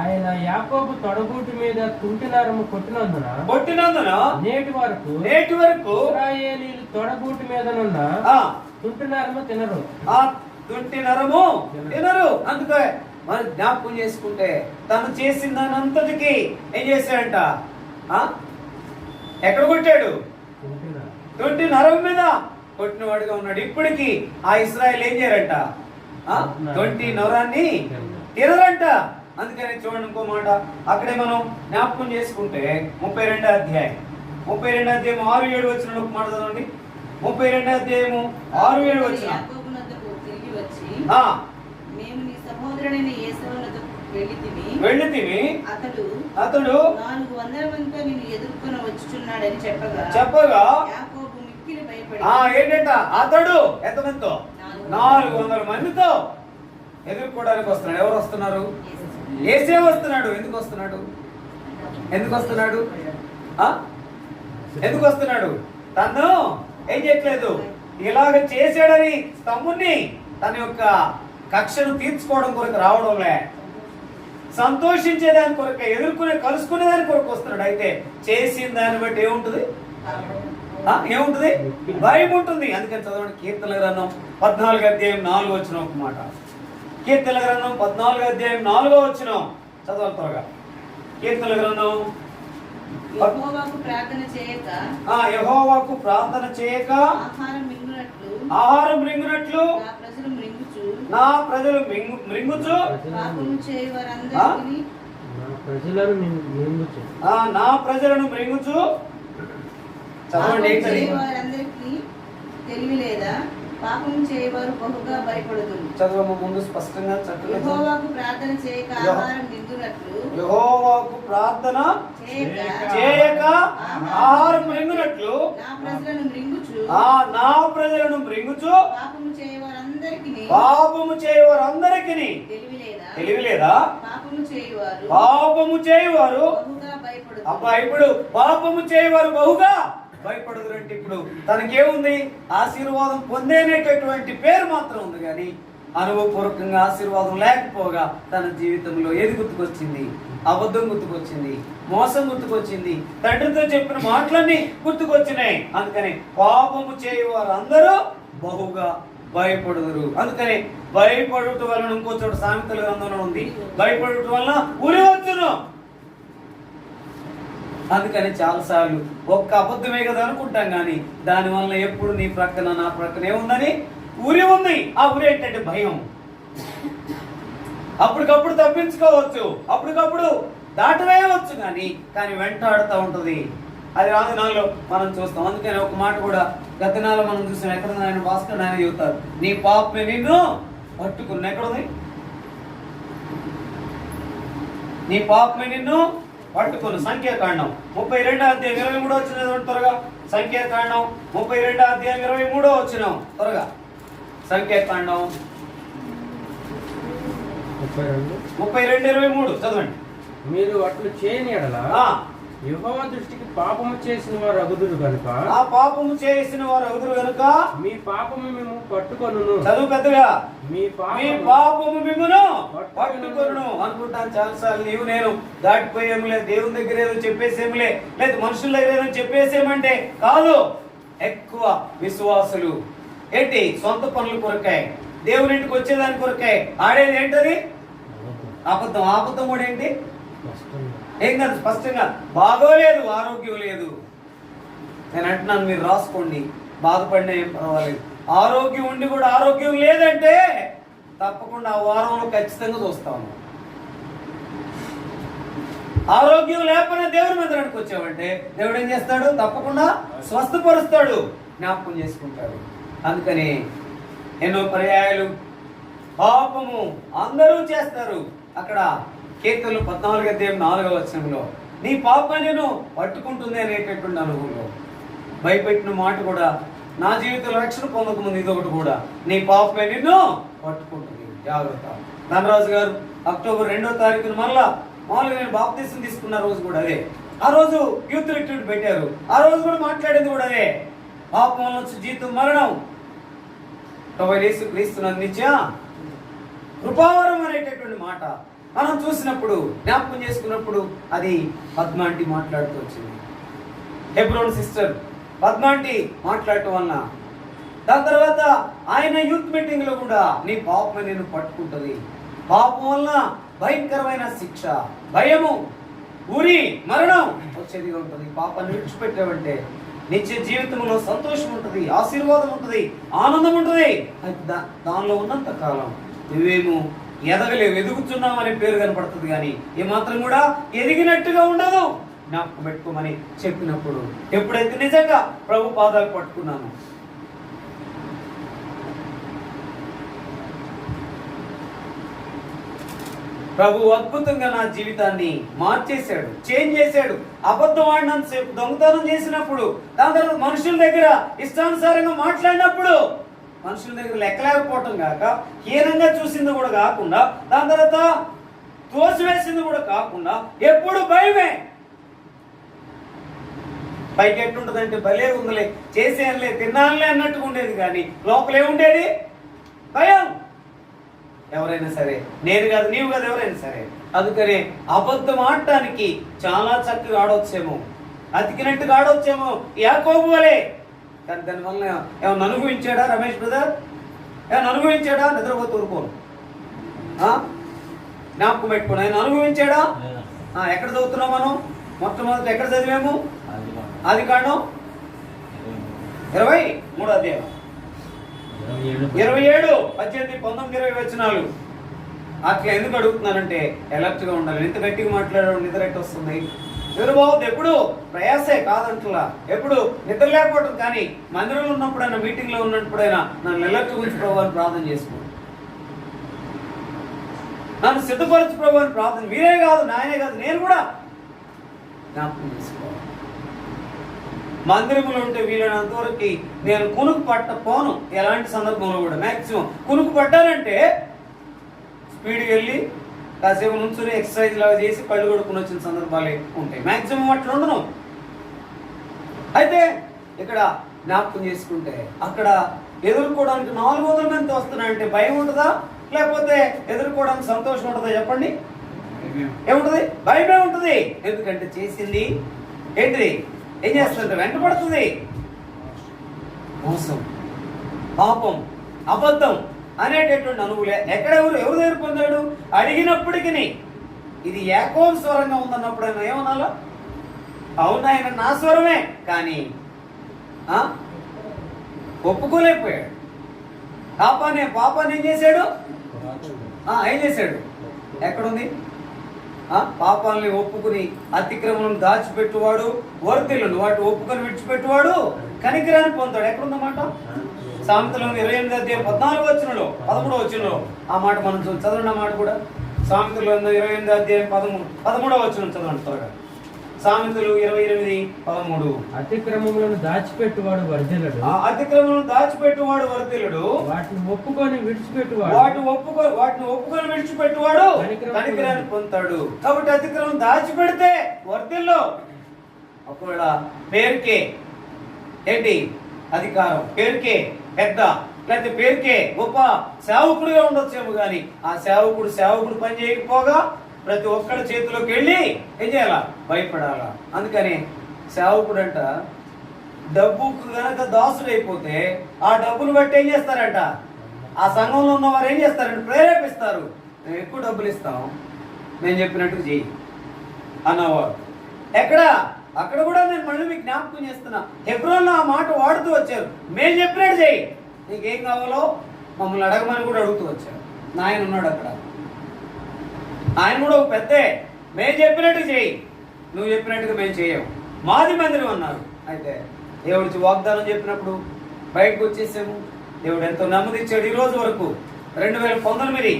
ఆయన యాకోబు తొడగూటి మీద తుంటినరము కొట్టినందున నేటి వరకు ఇశ్రాయేలీయులు తొడగూటి మీదనున్న తుంటినరము తినరు. ఆ తుంటినరము తినరు. అందుకే మనం జ్ఞాపకం చేసుకుంటే తను చేసిన దాని అంతటికి ఏం చేశాడంట? ఎక్కడ కొట్టాడు? తుంటి నరం మీద కొట్టిన వాడిగా ఉన్నాడు. ఇప్పటికి ఆ ఇశ్రాయేలు ఏం చేయరంట? తుంటి నరాన్ని తినరంట. అందుకని చూడండి ఇంకో మాట, అక్కడే మనం జ్ఞాపకం చేసుకుంటే 32వ అధ్యాయం 6-7 వచ్చిన ఒక మాట చదవండి. 32వ అధ్యాయము 6-7 వచ్చిన. వెళ్ళితివి అతడు 400 మందితో నిన్ను ఎదుర్కొని వచ్చుచున్నాడని చెప్పగా ఏంటంట? అతడు ఎంతమందితో? 400 మందితో ఎదుర్కోవడానికి వస్తున్నాడు. ఎవరు వస్తున్నారు? యేసే వస్తున్నాడు. ఎందుకు వస్తున్నాడు? తను ఏం చేయట్లేదు, ఇలాగ చేశాడని తమ్ముని తన యొక్క కక్షను తీర్చుకోవడం కొరకు రావడంలే, సంతోషించేదాని కొరకు, కలుసుకునే దాని కొరకు వస్తున్నాడు. అయితే చేసిన దాన్ని బట్టి ఏముంటుంది? ఏముంటుంది? భయం ఉంటుంది. అందుకని చదవండి కీర్తనల గ్రంథం 14 అధ్యాయం 4 వచ్చిన ఒక మాట. కీర్తనల గ్రంథం 14 అధ్యాయం 4 వచ్చిన చదవాలి త్వరగా. కీర్తనల గ్రంథం యెహోవాకు ప్రార్థన చేయక యెహోవాకు ప్రార్థన చేయక ఆహారం మింగునట్లు నా ప్రజలు మింగుచు పాపము చేయవారందరికీ నా ప్రజలను మింగుచు చదవండి. వారందరికీ తెలివి లేదా? పాపం చేయవారు బహుగా భయపడుదురు. చదవము ముందు స్పష్టంగా చక్కగా. యెహోవాకు ప్రార్థన చేయక ఆహారం మింగునట్లు యెహోవాకు ప్రార్థన చేయక ఆహారం మింగునట్లు నా ప్రజలను మృంగుచు పాపము చేయవారందరికీ తెలివి లేదా? పాపము చేయవారు బహుగా భయపడుదురు. అబ్బా ఇప్పుడు పాపము చేయవారు బహుగా భయపడదురు అంటే ఇప్పుడు తనకేముంది? ఆశీర్వాదం పొందేనేటటువంటి పేరు మాత్రం ఉంది, కానీ అనుభవపూర్వకంగా ఆశీర్వాదం లేకపోగా తన జీవితంలో ఏది గుర్తుకొచ్చింది? అబద్ధం గుర్తుకొచ్చింది, మోసం గుర్తుకొచ్చింది, తండ్రితో చెప్పిన మాటలన్నీ గుర్తుకొచ్చినాయి. అందుకని పాపము చేయవారు అందరూ బహుగా భయపడుదురు. అందుకని భయపడుట వలన ఇంకో చోట సామెతల గ్రంథంలో ఉంది, భయపడుట వలన ఉరి వచ్చును. అందుకని చాలాసార్లు ఒక్క అబద్ధమే కదా అనుకుంటాం, కానీ దానివల్ల ఎప్పుడు నీ ప్రక్కన నా ప్రక్కన ఏముందని? ఉరి ఉంది. ఆ ఉరి ఏంటంటే భయం. అప్పటికప్పుడు తప్పించుకోవచ్చు, అప్పటికప్పుడు దాటవేయవచ్చు, కానీ వెంటాడుతూ ఉంటుంది. అది రాజనాల్లో మనం చూస్తాం. అందుకని ఒక మాట కూడా గతనాలో మనం చూసాం. ఎక్కడ ఆయన భాస్కర్ ఆయన చెబుతారు, నీ పాపమే నిన్ను పట్టుకుని. ఎక్కడుంది? నీ పాపమే నిన్ను పట్టుకుని. సంఖ్యాకాండం 32 అధ్యాయం 23 వచ్చిన త్వరగా. సంఖ్యాకాండం 32 అధ్యాయం 23 వచ్చిన త్వరగా. సంఖ్యాకాండం 32:23 చదవండి. మీరు అట్లు చేయని ఎడల యెహోవా దృష్టికి పాపము చేసిన వారు అగుదురు గనుక మీ పాపము మేము పట్టుకొనును. చదువు పెద్దగా. మీ పాపము మిమ్మును పట్టుకొనును. అనుకుంటాను చాలాసార్లు నీవు నేను దాటిపోయేంలే, దేవుని దగ్గర ఏదో చెప్పేసేంలే, లేదు మనుషుల దగ్గర ఏదో చెప్పేసేమంటే కాదు. ఎక్కువ విశ్వాసులు ఏంటి? సొంత పనులు కొరకాయి, దేవుని ఇంటికి వచ్చేదాని కొరకాయి ఆడేది ఏంటది? అబద్ధం. అబద్ధం కూడా ఏంటి? ఏం కాదు, స్పష్టంగా బాగోలేదు, ఆరోగ్యం లేదు. నేను అంటున్నాను, మీరు రాసుకోండి, బాధపడినా ఏం పర్వాలేదు. ఆరోగ్యం ఉండి కూడా ఆరోగ్యం లేదంటే తప్పకుండా ఆ వారంలో ఖచ్చితంగా చూస్తాము. ఆరోగ్యం లేకపోయినా దేవుడి మందిరానికి వచ్చామంటే దేవుడు ఏం చేస్తాడు? తప్పకుండా స్వస్థపరుస్తాడు, జ్ఞాపకం చేసుకుంటాడు. అందుకని ఎన్నో పర్యాయాలు పాపము అందరూ చేస్తారు. అక్కడ కీర్తనలు 14 అధ్యాయం 4వ వచనంలో నీ పాపం నేను పట్టుకుంటుంది అనేటటువంటి అనుభవంలో భయపెట్టిన మాట కూడా నా జీవితంలో రక్షణ పొందకముందు ఇదొకటి కూడా, నీ పాపమే నిన్ను పట్టుకుంటుంది, జాగ్రత్త. ధనరాజు గారు అక్టోబర్ 2వ తారీఖున మామూలుగా నేను బాప్తీసం తీసుకున్న రోజు కూడా అదే. ఆ రోజు యూత్ రిట్రీట్ పెట్టారు, ఆ రోజు కూడా మాట్లాడేది కూడా అదే. పాపం నుంచి జీతం మరణం, యేసు క్రీస్తునందు నిత్య కృపావరం అనేటటువంటి మాట మనం చూసినప్పుడు, జ్ఞాపకం చేసుకున్నప్పుడు అది పద్మాంటి మాట్లాడుతూ వచ్చింది. హెబ్రోన్ సిస్టర్ పద్మాంటి మాట్లాడటం వలన, దాని తర్వాత ఆయన యూత్ మీటింగ్ లో కూడా నీ పాపం నేను పట్టుకుంటుంది. పాపం వలన భయంకరమైన శిక్ష, భయము, ఉరి, మరణం వచ్చేదిగా ఉంటుంది. పాపాన్ని విడిచిపెట్టావంటే నిత్య జీవితంలో సంతోషం ఉంటుంది, ఆశీర్వాదం ఉంటుంది, ఆనందం ఉంటుంది. దానిలో ఉన్నంత కాలం నువ్వేమో ఎదగలేవు, ఎదుగుతున్నాం అనే పేరు కనపడుతుంది, కానీ ఏమాత్రం కూడా ఎదిగినట్టుగా ఉండదు. జ్ఞాపకం పెట్టుకోమని చెప్పినప్పుడు ఎప్పుడైతే నిజంగా ప్రభు పాదాలు పట్టుకున్నాను, ప్రభు అద్భుతంగా నా జీవితాన్ని మార్చేశాడు, చేంజ్ చేశాడు. అబద్ధం ఆడినంత సేపు, దొంగతనం చేసినప్పుడు, దాని తర్వాత మనుషుల దగ్గర ఇష్టానుసారంగా మాట్లాడినప్పుడు, మనుషుల దగ్గర లెక్కలేకపోవటం కాక హీనంగా చూసింది కూడా కాకుండా, దాని తర్వాత తోసివేసింది కూడా కాకుండా ఎప్పుడు భయమే. పైకి ఎట్టుంటదంటే భలే ఉందిలే, చేసేయాలే, తిన్నానులే అన్నట్టుగా ఉండేది, కానీ లోపలే ఉండేది భయం. ఎవరైనా సరే, నేను కాదు నీవు కాదు, ఎవరైనా సరే. అందుకనే అబద్ధం ఆడటానికి చాలా చక్కగా ఆడవచ్చేమో, అతికినట్టుగా ఆడొచ్చేమో యాకోబు వలే. కానీ దానివల్ల ఏమన్నా అనుభవించాడా రమేష్ బ్రదర్? ఏమన్నా అనుభవించాడా? నిద్రపోతూ ఊరుకోను, జ్ఞాపకం పెట్టుకోండి. ఆయన అనుభవించాడా? ఎక్కడ చదువుతున్నాం మనం? మొట్టమొదటి ఎక్కడ చదివాము? ఆదికాండం 23వ అధ్యాయం 27, 18, 19, 20 వచనాలు. అట్లా ఎందుకు అడుగుతున్నానంటే అలర్ట్గా ఉండాలి. ఎంత గట్టిగా మాట్లాడడం నిద్ర ఎట్టు వస్తుంది? నిద్రపోవద్దు. ఎప్పుడు ప్రయాసే కాదంటలా, ఎప్పుడు నిద్ర లేకపోవడం. కానీ మందిరంలో ఉన్నప్పుడైనా, మీటింగ్లో ఉన్నప్పుడైనా నన్ను అలర్ట్ గురించి ప్రభావాన్ని ప్రార్థన చేసుకో, నన్ను సిద్ధపరచు ప్రభావాన్ని ప్రార్థన. మీరే కాదు, నాయనే కాదు, నేను కూడా జ్ఞాపకం చేసుకోవాలి. మందిరంలో ఉంటే వీలైనంత వరకు నేను కునుకు పోను. ఎలాంటి సందర్భంలో కూడా మ్యాక్సిమం కునుకు పడ్డానంటే స్పీడ్కి వెళ్ళి కాసేపు నుంచుని ఎక్సర్సైజ్ లాగా చేసి కళ్ళు కొడుకుని వచ్చిన సందర్భాలే ఉంటాయి. మ్యాక్సిమం అట్లా ఉండను. అయితే ఇక్కడ జ్ఞాపకం చేసుకుంటే అక్కడ ఎదుర్కోవడానికి 400 మంది వస్తున్నాయంటే భయం ఉంటుందా? లేకపోతే ఎదుర్కోవడానికి సంతోషం ఉంటుందా? చెప్పండి. ఏముంటుంది? భయమే ఉంటుంది. ఎందుకంటే చేసింది ఏంటిది? ఏం చేస్తుంటే వెంటపడుతుంది. మోసం, పాపం, అబద్ధం అనేటటువంటి అనువులే. ఎక్కడ ఎవరు దగ్గర పొందాడు? అడిగినప్పటికీ ఇది యాకోబు స్వరంగా ఉందన్నప్పుడు ఆయన ఏమనాలా? అవును, ఆయన నా స్వరమే. కానీ ఒప్పుకోలేకపోయాడు. పాపాన్ని ఏం చేశాడు? ఏం చేశాడు? ఎక్కడుంది? పాపాలని ఒప్పుకుని అతిక్రమం దాచిపెట్టువాడు వర్ధిల్లును, వాటి ఒప్పుకొని విడిచిపెట్టువాడు కనికరాన్ని పొందుతాడు. ఎక్కడుందన్నమాట? సామెతలో 28వ అధ్యాయం 14వ వచనంలో 13వ వచనంలో ఆ మాట మనం చదవండి. ఆ మాట కూడా సామెతలో 28వ అధ్యాయం 13వ వచనం చదవండి త్వరగా. సామెతలు 28:13. అతిక్రమములను దాచిపెట్టువాడు వర్ధిల్లుడు, అతిక్రమములను దాచిపెట్టువాడు వర్ధిల్లుడు, వాటిని ఒప్పుకొని విడిచిపెట్టువాడు వాటిని ఒప్పుకొని విడిచిపెట్టువాడు కనికరాన్ని పొందుతాడు. కాబట్టి అతిక్రమం దాచిపెడితే వర్ధిల్లు. ఒకవేళ పేరుకే ఏంటి అధికారం, పేరుకే పెద్ద, లేకపోతే పేరుకే గొప్ప సేవకుడిగా ఉండొచ్చేమో కానీ ఆ సేవకుడు పని చేయకపోగా ప్రతి ఒక్కడి చేతిలోకి వెళ్ళి ఏం చేయాలా? భయపడాలా. అందుకని సేవకుడంట డబ్బుకు గనక దాసుడైపోతే ఆ డబ్బులు బట్టి ఏం చేస్తారంట? ఆ సంఘంలో ఉన్నవారు ఏం చేస్తారంటే ప్రేరేపిస్తారు. మేము ఎక్కువ డబ్బులు ఇస్తాం, నేను చెప్పినట్టు చెయ్యి అన్నవారు. అక్కడ కూడా నేను మళ్ళీ మీకు జ్ఞాపకం చేస్తున్నా. హెబ్రోన్లో ఆ మాట వాడుతూ వచ్చారు. మేము చెప్పినట్టు చెయ్యి, నీకేం కావాలో మమ్మల్ని అడగమని కూడా అడుగుతూ వచ్చారు. నాయన ఉన్నాడు అక్కడ, ఆయన కూడా ఒక పెద్దే. మేము చెప్పినట్టు చేయి, నువ్వు చెప్పినట్టుగా మేము చేయము, మాది మందిరం అన్నారు. అయితే దేవుడికి వాగ్దానం చెప్పినప్పుడు బయటకు వచ్చేసాము. దేవుడు ఎంతో నెమ్మదిచ్చాడు. ఈ రోజు వరకు 2019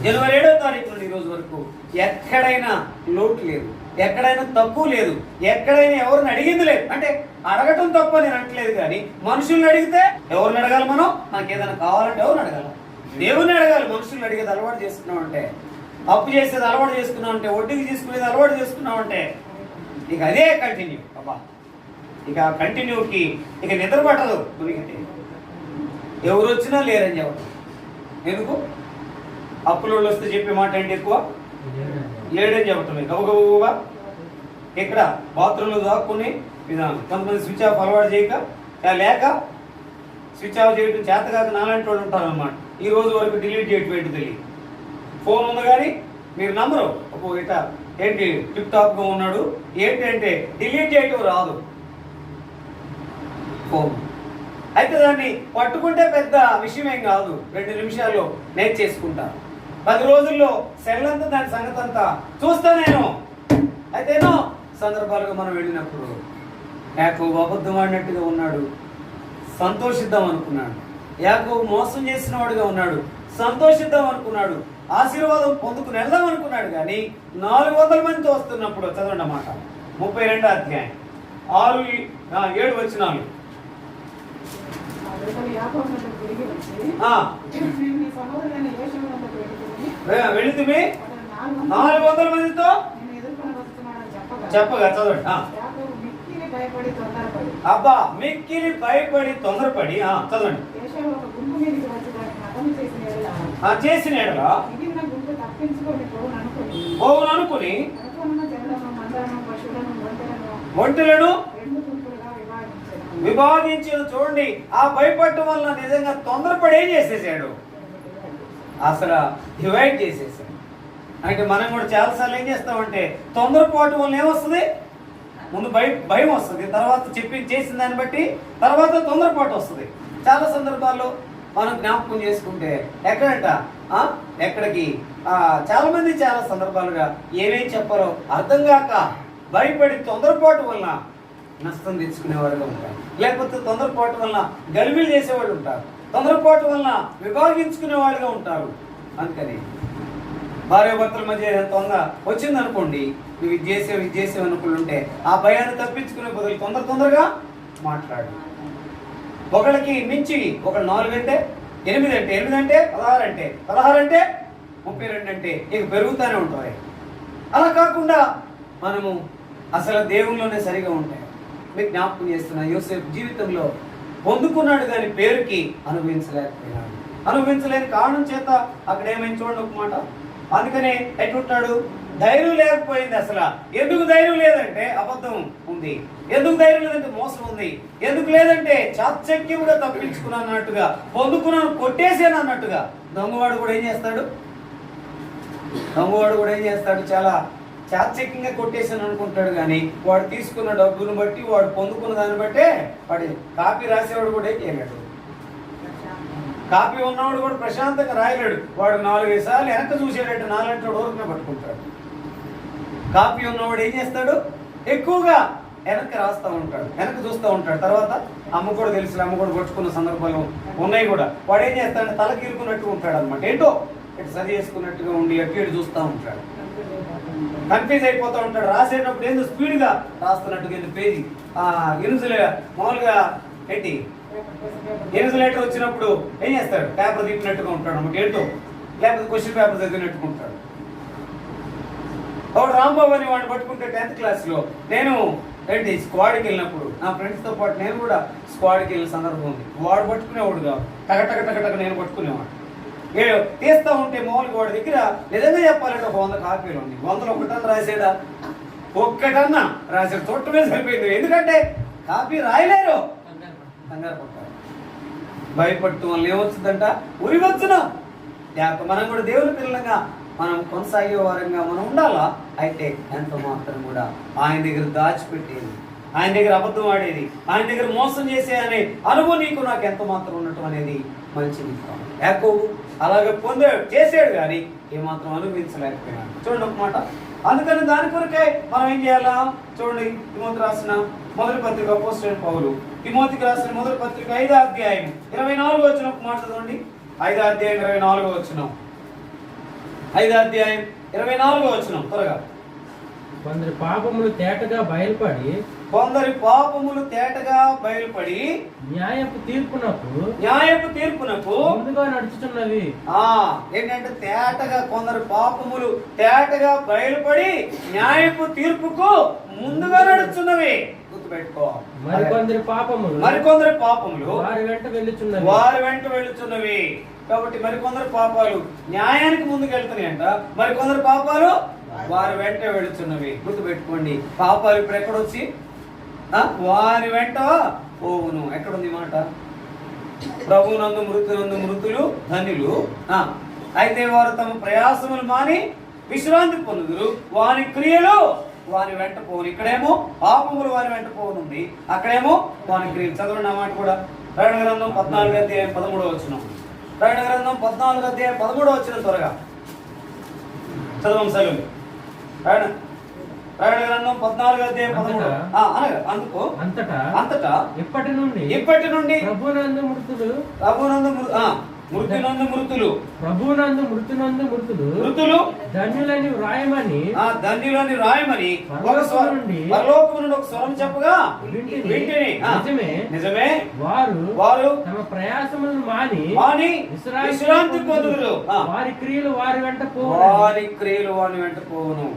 జనవరి 7వ తారీఖు నుండి ఈ రోజు వరకు ఎక్కడైనా లోటు లేదు, ఎక్కడైనా తప్పు లేదు, ఎక్కడైనా ఎవరిని అడిగింది లేదు. అంటే అడగటం తప్ప నేను అంటలేదు, కానీ మనుషుల్ని అడిగితే ఎవరిని అడగాలి? మనం నాకు ఏదైనా కావాలంటే ఎవరిని అడగాలి? దేవుని అడగాలి. మనుషుల్ని అడిగేది అలవాటు చేసుకున్నాం అంటే, అప్పు చేసేది అలవాటు చేసుకున్నాం అంటే, వడ్డీకి తీసుకునేది అలవాటు చేసుకున్నాం అంటే ఇక అదే కంటిన్యూ. అబ్బా ఇక కంటిన్యూకి ఇక నిద్ర పట్టదు. ఎవరు వచ్చినా లేరని చెప్పడం. ఎందుకు? అప్పులోళ్ళు వస్తే చెప్పే మాట ఏంటి? ఎక్కువ లేడని చెప్పటమే. గబగబగా ఇక్కడ బాత్రూంలో దాక్కునే విధానం. కొంతమంది స్విచ్ ఆఫ్ అలవాటు చేయక, లేక స్విచ్ ఆఫ్ చేయడం చేతగాక నాలాంటి వాళ్ళు ఉంటారు అన్నమాట. ఈ రోజు వరకు డిలీట్ చేయటం ఏంటి తెలియదు. ఫోన్ ఉంది కానీ మీరు నంబరు ఇట ఏంటి టిప్ టాప్గా ఉన్నాడు ఏంటంటే డిలీట్ చేయటం రాదు ఫోన్. అయితే దాన్ని పట్టుకుంటే పెద్ద విషయం ఏం కాదు, 2 నిమిషాల్లో నేర్చేసుకుంటా. 10 రోజుల్లో సెల్ అంతా దాని సంగతి అంతా చూస్తా నేను. అయితేనో సందర్భాలుగా మనం వెళ్ళినప్పుడు యాకోబు అబద్ధం ఆడినట్టుగా ఉన్నాడు, సంతోషిద్దాం అనుకున్నాడు. యాకోబు మోసం చేసిన వాడుగా ఉన్నాడు, సంతోషిద్దాం అనుకున్నాడు. ఆశీర్వాదం పొందుకుని వెళ్దాం అనుకున్నాడు. కానీ 400 మంది వస్తున్నప్పుడు చదవండి అన్నమాట. 32వ అధ్యాయం 6-7 వచనాలు. వెళుతుమే 400 మందితో చెప్పగా చదవండి. అబ్బా మిక్కిలి భయపడి తొందరపడి చదవండి. చేసిన ఎడలా పోవును అనుకుని ఒంటెలను విభాగించిన. చూడండి, ఆ భయపడటం వల్ల నిజంగా తొందరపడి ఏం చేసేసాడు, అసలు డివైడ్ చేసేసాడు. అంటే మనం కూడా చాలాసార్లు ఏం చేస్తామంటే తొందరపాటు వల్ల ఏమొస్తుంది, ముందు భయం వస్తుంది, తర్వాత చేసిన దాన్ని బట్టి తర్వాత తొందరపాటు వస్తుంది. చాలా సందర్భాల్లో మనం జ్ఞాపకం చేసుకుంటే ఎక్కడికి చాలా మంది చాలా సందర్భాలుగా ఏమేం చెప్పాలో అర్థం కాక భయపడి తొందరపాటు వలన నష్టం తెచ్చుకునేవారుగా ఉంటారు. లేకపోతే తొందరపాటు వలన గలిబిలు చేసేవాళ్ళు ఉంటారు, తొందరపాటు వలన విభాగించుకునే వాళ్ళుగా ఉంటారు. అందుకని భార్యాభర్తల మధ్య తొందర వచ్చిందనుకోండి, నువ్వు ఇది చేసేవి అనుకుంటుంటే ఆ భయాన్ని తప్పించుకునే బదులు తొందరగా మాట్లాడు. ఒకళ్ళకి మించి ఒకళ్ళు 4 అంటే 8 అంటే 8 అంటే 16 అంటే 16 అంటే 32 అంటే ఇక పెరుగుతూనే ఉంటాయి. అలా కాకుండా మనము అసలు దేవుళ్ళలోనే సరిగా ఉంటాయి. మీకు జ్ఞాపకం చేస్తున్నా, యోసేపు జీవితంలో పొందుకున్నాడు కానీ పేరుకి అనుభవించలేకపోయినాడు. అనుభవించలేని కారణం చేత అక్కడ ఏమైంది చూడండి ఒక మాట. అందుకనే ఎట్లుంటాడు, ధైర్యం లేకపోయింది. అసలు ఎందుకు ధైర్యం లేదంటే అబద్ధం ఉంది, ఎందుకు ధైర్యం లేదంటే మోసం ఉంది, ఎందుకు లేదంటే చాచక్యముగా తప్పించుకున్నాను అన్నట్టుగా, పొందుకున్నాను కొట్టేసాను అన్నట్టుగా. దొంగవాడు కూడా ఏం చేస్తాడు, చాలా చాచక్యంగా కొట్టేసాను అనుకుంటాడు. కానీ వాడు తీసుకున్న డబ్బును బట్టి, వాడు పొందుకున్న దాన్ని బట్టే వాడి కాపీ రాసేవాడు కూడా ఏం చేయలేడు. కాపీ ఉన్నవాడు కూడా ప్రశాంతంగా రాయలేడు. వాడు 4-5 సార్లు వెనక చూసేటట్టు 4 వరకు పట్టుకుంటాడు. కాపీ ఉన్నవాడు ఏం చేస్తాడు, ఎక్కువగా వెనక్కి రాస్తూ ఉంటాడు, వెనక్కి చూస్తూ ఉంటాడు. తర్వాత అమ్మ కూడా తెలుసు, అమ్మ కూడా పట్టుకున్న సందర్భాలు ఉన్నాయి కూడా. వాడు ఏం చేస్తాడంటే తలకి ఇరుకున్నట్టుగా ఉంటాడు అనమాట. ఏంటో ఇటు సరి చేసుకున్నట్టుగా ఉండి అటు ఇటు చూస్తూ ఉంటాడు, కన్ఫ్యూజ్ అయిపోతూ ఉంటాడు. రాసేటప్పుడు ఏందో స్పీడ్గా రాస్తున్నట్టుగా ఏంటి పేజీ మామూలుగా ఏంటి ఇన్సులేటర్ వచ్చినప్పుడు ఏం చేస్తాడు, పేపర్ తిప్పినట్టుగా ఉంటాడు అనమాట. ఏంటో లేకపోతే క్వశ్చన్ పేపర్ చదివినట్టుగా ఉంటాడు. వాడు రాంబాబు అని వాడిని పట్టుకుంటే 10th క్లాస్లో నేను స్క్వాడ్కి వెళ్ళినప్పుడు నా ఫ్రెండ్స్తో పాటు నేను కూడా స్క్వాడ్కి వెళ్ళిన సందర్భం ఉంది. వాడు పట్టుకునేవాడు కాదు, టక నేను పట్టుకునేవాడు. తీస్తా ఉంటే మామూలుగా వాడి దగ్గర నిజంగా చెప్పాలంటే 100 కాపీలు ఉంది. 100లో ఒకటన్నా రాసాడా, ఒక్కటన్నా రాసాడు, చూడటమే సరిపోయింది. ఎందుకంటే కాపీ రాయలేరు, కంగారు పడతారు. భయపడటం వల్ల ఏమొచ్చిందంట, ఉరి వచ్చును. మనం కూడా దేవుని పిల్లలుగా మనం కొనసాగే వారంగా మనం ఉండాలా. అయితే ఎంత మాత్రం కూడా ఆయన దగ్గర దాచిపెట్టేది, ఆయన దగ్గర అబద్ధం ఆడేది, ఆయన దగ్గర మోసం చేసే అనే అనుభవం నీకు నాకు ఎంత మాత్రం ఉండటం అనేది మంచిది. యాకోబు అలాగే చేసాడు కానీ ఏమాత్రం అనుభవించలేకపోయినాడు. చూడండి ఒక మాట. అందుకని దాని కొరకే మనం ఏం చేయాలా చూడండి. తిమోతి రాసిన మొదటి పత్రిక అపోస్తలుడైన పౌలు తిమోతికి రాసిన మొదటి పత్రిక 5వ అధ్యాయం 24వ వచనం ఒక మాట చదవండి. 5వ అధ్యాయం 24వ వచనం. 5వ అధ్యాయం 24వ వచనం త్వరగా. కొందరి పాపములు తేటగా బయలుపడి న్యాయపు తీర్పునకు ముందుగా నడుచుచున్నవి. ఏంటంటే తేటగా కొందరు పాపములు తేటగా బయలుపడి న్యాయపు తీర్పుకు ముందుగా నడుచున్నవి. గుర్తుపెట్టుకో. మరికొందరి పాపములు వారి వెంట వెళ్ళుచున్నవి. కాబట్టి మరికొందరు పాపాలు న్యాయానికి ముందుకు వెళ్తున్నాయంట, మరికొందరు పాపాలు వారి వెంట వెళుతున్నవి. గుర్తుపెట్టుకోండి. పాపాలు ఇప్పుడు ఎక్కడొచ్చి వారి వెంట పోవును. ఎక్కడుంది మాట, ప్రభునందు మృతులు ధన్యులు. అయితే వారు తమ ప్రయాసములు మాని విశ్రాంతి పొందుదురు, వారి క్రియలు వారి వెంట పోవును. ఇక్కడేమో పాపములు వారి వెంట పోనుంది, అక్కడేమో వారి క్రియలు. చదవండి ఆ మాట కూడా. ప్రకటన గ్రంథం 14వ అధ్యాయం 13వ వచనం. ప్రకటన గ్రంథం 14వ అధ్యాయం 13వ వచనం త్వరగా చదవం సలు. ప్రకటన గ్రంథం 14వ అధ్యాయం 13. అందుకు అంతటా ఇప్పటి నుండి ప్రభునందు మృతులు ధన్యులని వ్రాయమని పరలోకము నుండి ఒక స్వరం చెప్పగా వింటిని. నిజమే వారు తమ ప్రయాసములను మాని విశ్రాంతి పొందుదురు, వారి క్రియలు వారి వెంట పోవును.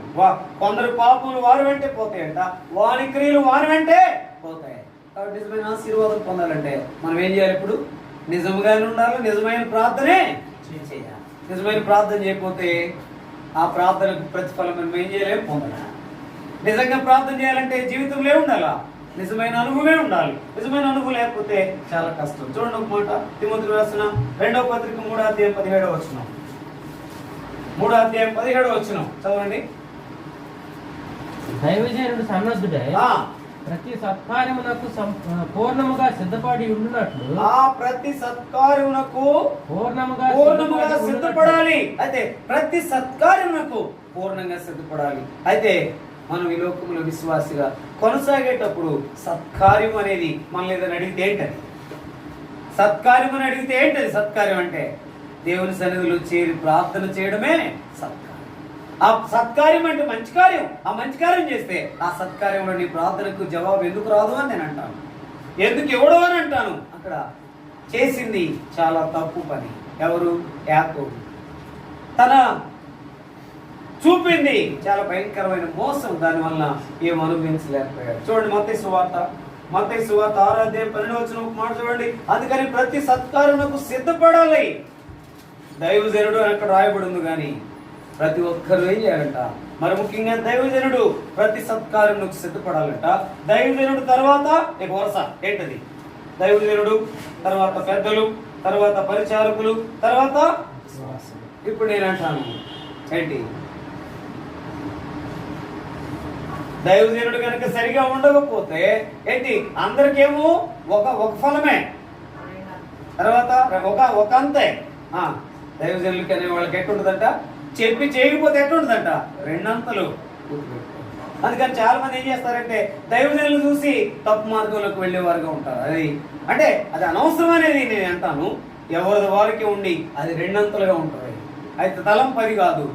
కొందరు పాపములు వారి వెంటే పోతాయంట, వారి క్రియలు వారి వెంటే పోతాయి. కాబట్టి నిజమైన ఆశీర్వాదం పొందాలంటే మనం ఏం చేయాలి? ఇప్పుడు నిజంగానే ఉండాలి, నిజమైన ప్రార్థనే చేయాలి. నిజమైన ప్రార్థన చేయకపోతే ఆ ప్రార్థనకు ప్రతిఫలం మనం ఏం చేయలేము, పొందలేము. నిజంగా ప్రార్థన చేయాలంటే జీవితంలో ఏముండాలా? నిజమైన అనుభవమే ఉండాలి. నిజమైన అనుభవం లేకపోతే చాలా కష్టం. చూడండి ఒక మాట, తిమోతికి రాసిన 2వ పత్రిక 3వ అధ్యాయం 17వ వచనం. 3వ అధ్యాయం 17వ వచనం చదవండి. దైవజనుడు సన్నద్ధుడై ఆ ప్రతి సత్కార్యమునకు పూర్ణముగా సిద్ధపడి ఉండునట్లు ప్రతి సత్కార్యమునకు పూర్ణముగా సిద్ధపడాలి. అయితే ప్రతి సత్కార్యమునకు పూర్ణంగా సిద్ధపడాలి. అయితే మనం ఈ లోకంలో విశ్వాసిగా కొనసాగేటప్పుడు సత్కార్యం అనేది మనల్ని ఏదైనా అడిగితే ఏంటది? సత్కార్యం అని అడిగితే ఏంటది? సత్కార్యం అంటే దేవుని సన్నిధిలో చేరి ప్రార్థన చేయడమే సత్కార్యం. ఆ సత్కార్యం అంటే మంచి కార్యం. ఆ మంచి కార్యం చేస్తే ఆ సత్కార్యంలో నీ ప్రార్థనకు జవాబు ఎందుకు రాదు అని నేను అంటాను. ఎందుకు ఇవ్వడు అని అంటాను. అక్కడ చేసింది చాలా తప్పు పని. ఎవరు? యాకోబు. తన చూపింది చాలా భయంకరమైన మోసం. దానివల్ల ఏం అనుభవించలేకపోయాడు. చూడండి మత్తయి సువార్త 6వ అధ్యాయం 12వ వచనం ఒక మాట చూడండి. అందుకని ప్రతి సత్కార్యమునకు సిద్ధపడాలి. దైవజనుడు అని అక్కడ రాయబడి ఉంది. కానీ ప్రతి ఒక్కరు ఏం చేయాలంట? మరి ముఖ్యంగా దైవజనుడు ప్రతి సత్కార్యమునకు సిద్ధపడాలంట. దైవజనుడు తర్వాత ఇక వరుస ఏంటది? దైవజనుడు తర్వాత పెద్దలు, తర్వాత పరిచారకులు, తర్వాత ఇప్పుడు నేను అంటాను ఏంటి? దైవజనుడు కనుక సరిగా ఉండకపోతే ఏంటి? అందరికేమో ఒక ఫలమే, తర్వాత ఒక అంతే. దైవజనులకి అనే వాళ్ళకి ఎట్టుండదంట? చెప్పి చేయకపోతే ఎట్టుండదంట? రెండంతలు. అందుకని చాలా మంది ఏం చేస్తారంటే దైవజనులు చూసి తప్పు మార్గంలోకి వెళ్ళేవారుగా ఉంటారు. అది అనవసరం అనేది నేను అంటాను. ఎవరి వారికి ఉండి అది రెండంతలుగా ఉంటుంది. అయితే తలం 10 కాదు.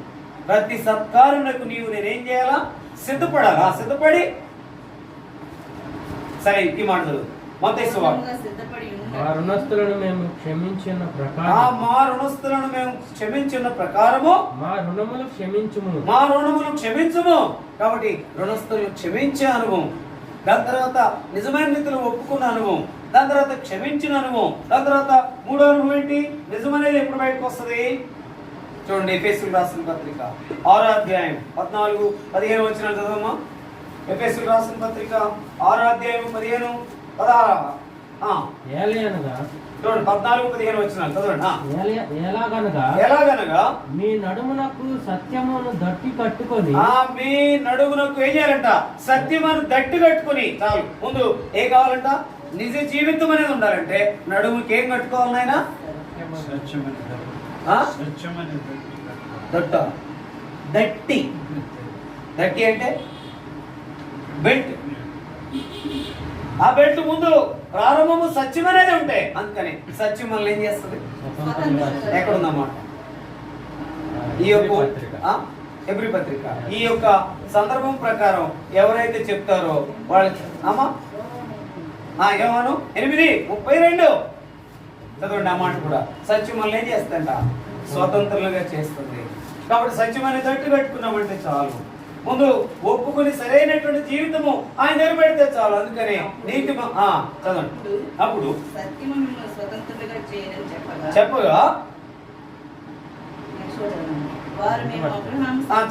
ప్రతి సత్కారులకు నీవు నేనేం చేయాలా? సిద్ధపడాలా? సిద్ధపడి సరే ఈ మాట చదువు. మత్తయి సువార్త మా రుణస్థులను మేము క్షమించిన ప్రకారము మా రుణములు క్షమించుము. కాబట్టి రుణస్థులను క్షమించే అనుభవం, దాని తర్వాత నిజమైన రీతిలో ఒప్పుకున్న అనుభవం, దాని తర్వాత క్షమించిన అనుభవం, దాని తర్వాత 3వ అనుభవం ఏంటి? నిజమనేది ఎప్పుడు బయటకు వస్తుంది? చూడండి ఎఫెసీయులకు రాసిన పత్రిక 6వ అధ్యాయం 14-15 వచనాలు చదవమ్మా. ఎఫెసీయులకు రాసిన పత్రిక 6వ అధ్యాయం 15-16 చూడండి. 14-15 వచనాలు చదవండి. ఎలాగనగా మీ నడుమునకు సత్యమును దట్టి కట్టుకొని మీ నడుమునకు ఏం చేయాలంట? సత్యమును దట్టి కట్టుకొని. చాలు. ముందు ఏం కావాలంట? నిజ జీవితం అనేది ఉండాలంటే నడుముకి ఏం కట్టుకోవాలి నాయనా? దట్టి. దట్టి అంటే బెల్ట్. ఆ బెల్ట్ ముందు ప్రారంభము సత్యం అనేది ఉంటాయి. అందుకని సత్యం మనల్ని ఏం చేస్తుంది? ఎక్కడుందన్నమాట ఈ యొక్క ఎబ్రీ పత్రిక ఈ యొక్క సందర్భం ప్రకారం ఎవరైతే చెప్తారో వాళ్ళకి అమ్మా ఏమను 8:32 చదవండి. ఆ మాట కూడా సత్యం మనల్ని ఏం చేస్తుందంట? స్వతంత్రులుగా చేస్తుంది. కాబట్టి సత్యం అనేది తట్టు కట్టుకున్నామంటే చాలు. ముందు ఒప్పుకుని సరైనటువంటి జీవితము ఆయన దగ్గర పెడితే చాలు. అందుకని నీతి చదవండి. అప్పుడు చెప్పగా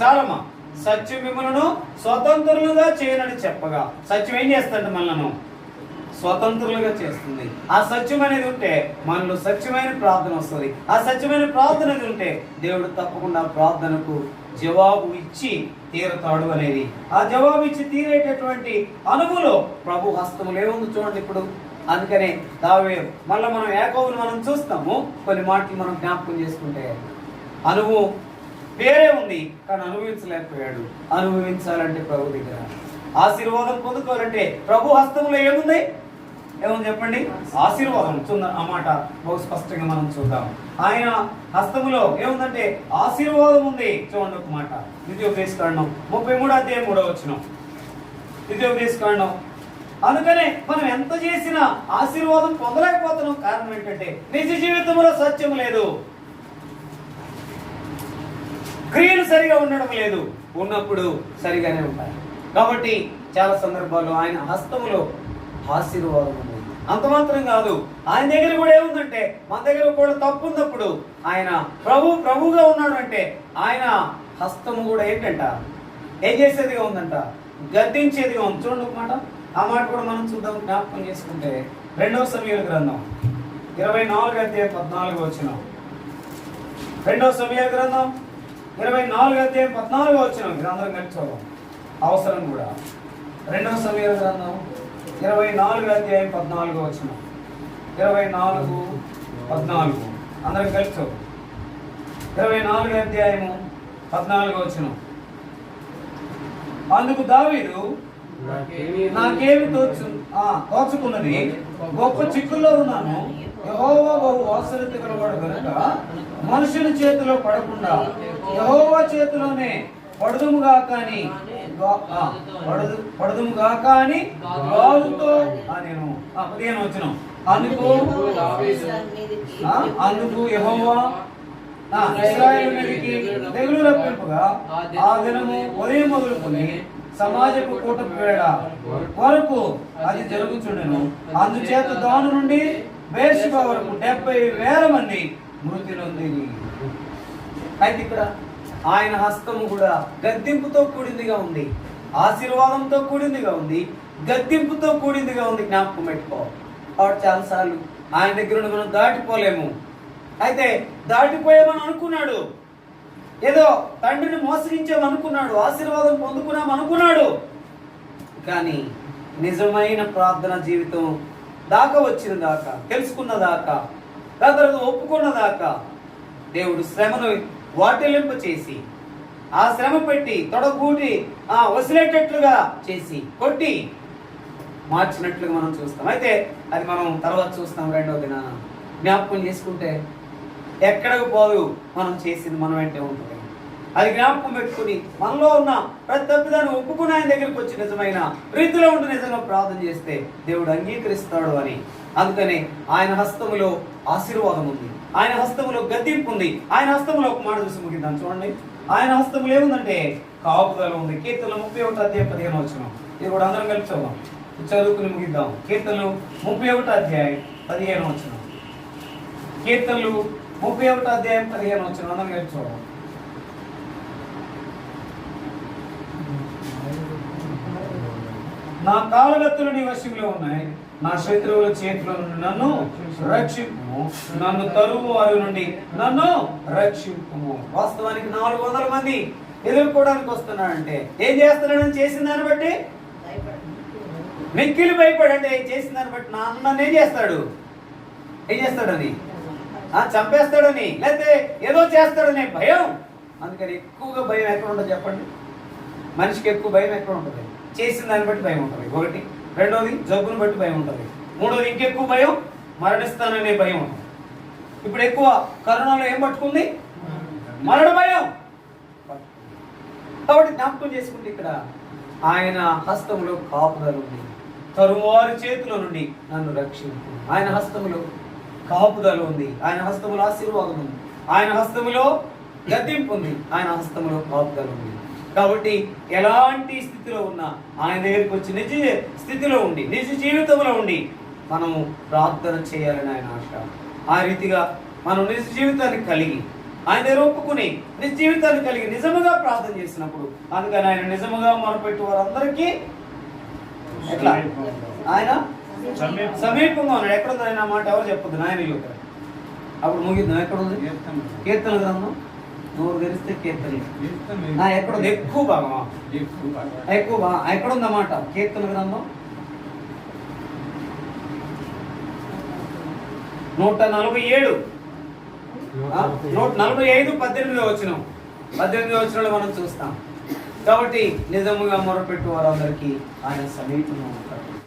చాలమ్మా. సత్యం మిమ్మల్ని స్వతంత్రులుగా చేయనని చెప్పగా సత్యం ఏం చేస్తుంది? మనలను స్వతంత్రులుగా చేస్తుంది. ఆ సత్యం అనేది ఉంటే మనలో సత్యమైన ప్రార్థన వస్తుంది. ఆ సత్యమైన ప్రార్థన అనేది ఉంటే దేవుడు తప్పకుండా ప్రార్థనకు జవాబు ఇచ్చి తీరతాడు అనేది. ఆ జవాబు ఇచ్చి తీరేటటువంటి అనుభవంలో ప్రభు హస్తములు ఏముంది చూడండి ఇప్పుడు. అందుకనే దావీదు మళ్ళీ మనం యాకోబుని మనం చూస్తాము. కొన్ని మాటలు మనం జ్ఞాపకం చేసుకుంటే అనుభవం వేరే ఉంది, కానీ అనుభవించలేకపోయాడు. అనుభవించాలంటే ప్రభు దగ్గర ఆశీర్వాదం పొందుకోవాలంటే ప్రభు హస్తంలో ఏముంది చెప్పండి? ఆశీర్వాదం. ఆ మాట బహు స్పష్టంగా మనం చూద్దాం. ఆయన హస్తములో ఏముందంటే ఆశీర్వాదం ఉంది. చూడండి ఒక మాట. ద్వితీయోపదేశకాండం 33వ అధ్యాయం 3వ వచనం. ద్వితీయోపదేశకాండం. అందుకనే మనం ఎంత చేసినా ఆశీర్వాదం పొందలేకపోతున్నాం. కారణం ఏంటంటే నిజ జీవితంలో సత్యం లేదు, క్రియలు సరిగా ఉండడం లేదు. ఉన్నప్పుడు సరిగానే ఉంటాయి. కాబట్టి చాలా సందర్భాల్లో ఆయన హస్తములో ఆశీర్వాదం ఉంది. అంత మాత్రం కాదు, ఆయన దగ్గర కూడా ఏముందంటే మన దగ్గర కూడా తప్పు ఉన్నప్పుడు ఆయన ప్రభుగా ఉన్నాడు అంటే ఆయన హస్తము కూడా ఏంటంట? ఏం చేసేదిగా ఉందంట? గద్దించేదిగా ఉంది. చూడండి ఒక మాట, ఆ మాట కూడా మనం చూద్దాం, జ్ఞాపకం చేసుకుంటే 2వ సమూయేలు గ్రంథం 24వ అధ్యాయం 14వ వచనం. 2వ సమూయేలు గ్రంథం 24వ అధ్యాయం 14వ వచనం. ఇది అందరం కలిసి చూద్దాం, అవసరం కూడా. 2వ సమూయేలు గ్రంథం 24వ అధ్యాయం 14వ వచనం. 24:14 అందరం కలిసి చూద్దాం. 24వ అధ్యాయము 14వ వచనం. అందుకు దావీదు, నాకేమి తోచుకున్నది, గొప్ప చిక్కుల్లో ఉన్నాను, యెహోవా బహు వాత్సల్యత గలవాడు కనుక మనుషుల చేతిలో పడకుండా యెహోవా చేతిలోనే పడుదుముగా కానీ గాలుతో నేను 15వ వచనం. అందుకు యెహోవా ఇశ్రాయేలు మీదికి తెగులు రప్పింపగా ఆ దినము ఉదయం మొదలుకొని సమాజపు కూటమి వేళ వరకు అది జరుగుచుండెను. అందుచేత దాని నుండి బేర్షెబా వరకు 70,000 మంది మృతి నొందిరి. అయితే ఇక్కడ ఆయన హస్తము కూడా గద్దింపుతో కూడిందిగా ఉంది, ఆశీర్వాదంతో కూడిందిగా ఉంది, గద్దింపుతో కూడిందిగా ఉంది. జ్ఞాపకం పెట్టుకో. కాబట్టి చాలాసార్లు ఆయన దగ్గర నుండి మనం దాటిపోలేము. అయితే దాటిపోయామని అనుకున్నాడు, ఏదో తండ్రిని మోసగించామనుకున్నాడు, ఆశీర్వాదం పొందుకున్నాం అనుకున్నాడు. కానీ నిజమైన ప్రార్థన జీవితం దాకా వచ్చిన దాకా, తెలుసుకున్న దాకా, తర్వాత ఒప్పుకున్న దాకా దేవుడు శ్రమను వాటిల్లింప చేసి, ఆ శ్రమ పెట్టి తొడగూటి వసిలేటట్లుగా చేసి కొట్టి మార్చినట్లుగా మనం చూస్తాం. అయితే అది మనం తర్వాత చూస్తాం. 2వ దినాన జ్ఞాపకం చేసుకుంటే ఎక్కడికి పోదు, మనం చేసింది మనం వెంటే ఉంటుంది. అది జ్ఞాపకం పెట్టుకుని మనలో ఉన్న ప్రతి తప్పిదాన్ని ఒప్పుకుని ఆయన దగ్గరికి వచ్చి నిజమైన రీతిలో ఉండి నిజంగా ప్రార్థన చేస్తే దేవుడు అంగీకరిస్తాడు అని. అందుకని ఆయన హస్తములో ఆశీర్వాదం ఉంది, ఆయన హస్తములో గద్దింపు ఉంది, ఆయన హస్తములో ఒక మాట చూసి ముగిద్దాం. చూడండి, ఆయన హస్తములో ఏముందంటే కాపుదల ఉంది. కీర్తనలు 31వ అధ్యాయం 15వ వచనం. ఇది కూడా అందరం కలిసి చదువుదాం, చదువుకుని ముగిద్దాం. కీర్తనలు 31వ అధ్యాయం 15వ వచనం. కీర్తనలు 31వ అధ్యాయం 15వ వచనం. అందరం కలిసి చూద్దాం. నా కాలగత్తులు నీ వశంలో ఉన్నాయి, నా శత్రువుల చేతిలో నుండి నన్ను రక్షింపు, నన్ను తరువు వారి నుండి నన్ను రక్షింపు. వాస్తవానికి 400 మంది ఎదుర్కోవడానికి వస్తున్నాడంటే ఏం చేస్తున్నాడని చేసిన దాన్ని బట్టి మిక్కిలి భయపడంటే చేసిన దాన్ని బట్టి నన్ను ఏం చేస్తాడు, ఏం చేస్తాడని, చంపేస్తాడని, లేకపోతే ఏదో చేస్తాడని భయం. అందుకని ఎక్కువగా భయం ఎక్కడ ఉంటుంది చెప్పండి? మనిషికి ఎక్కువ భయం ఎక్కడ ఉంటుంది? చేసిన దాన్ని బట్టి భయం ఉంటుంది ఒకటి. 2వది జబ్బును బట్టి భయం ఉంటుంది. 3వది ఇంకెక్కువ భయం, మరణిస్తాననే భయం ఉంటుంది. ఇప్పుడు ఎక్కువ కరోనాలో ఏం పట్టుకుంది? మరణ భయం. కాబట్టి జ్ఞాపకం చేసుకుంటే ఇక్కడ ఆయన హస్తములో కాపుదల ఉంది, తరువారి చేతిలో నుండి నన్ను రక్షించు. ఆయన హస్తములో కాపుదల ఉంది, ఆయన హస్తములో ఆశీర్వాదం ఉంది, ఆయన హస్తములో గద్దింపు ఉంది, ఆయన హస్తములో కాపుదల ఉంది. కాబట్టి ఎలాంటి స్థితిలో ఉన్నా ఆయన దగ్గరికి వచ్చి నిజ స్థితిలో ఉండి, నిజ జీవితంలో ఉండి మనము ప్రార్థన చేయాలని ఆయన ఆశ. ఆ రీతిగా మనం నిజ జీవితాన్ని కలిగి ఆయన దగ్గర ఒప్పుకుని నిజ జీవితాన్ని కలిగి నిజముగా ప్రార్థన చేసినప్పుడు, అందుకని ఆయన నిజముగా మొరపెట్టు వారందరికీ ఎట్లా ఆయన సమీపంగా ఉన్నాడు. ఎక్కడుంది ఆయన మాట? ఎవరు చెప్పొద్దు, నాయనలు. అప్పుడు ముగిద్దాం. ఎక్కడుంది? కీర్తన గ్రంథం. నోరు తెరిస్తే కీర్తన ఎక్కడుంది? ఎక్కువ భాగమా? ఎక్కువ ఎక్కడుందన్నమాట? కీర్తన గ్రంథం 147, 145, 18వ వచనం. 18వ వచనంలో మనం చూస్తాం. కాబట్టి నిజముగా మొరపెట్టు వారందరికీ ఆయన సమీపంలో ఉంటాడు.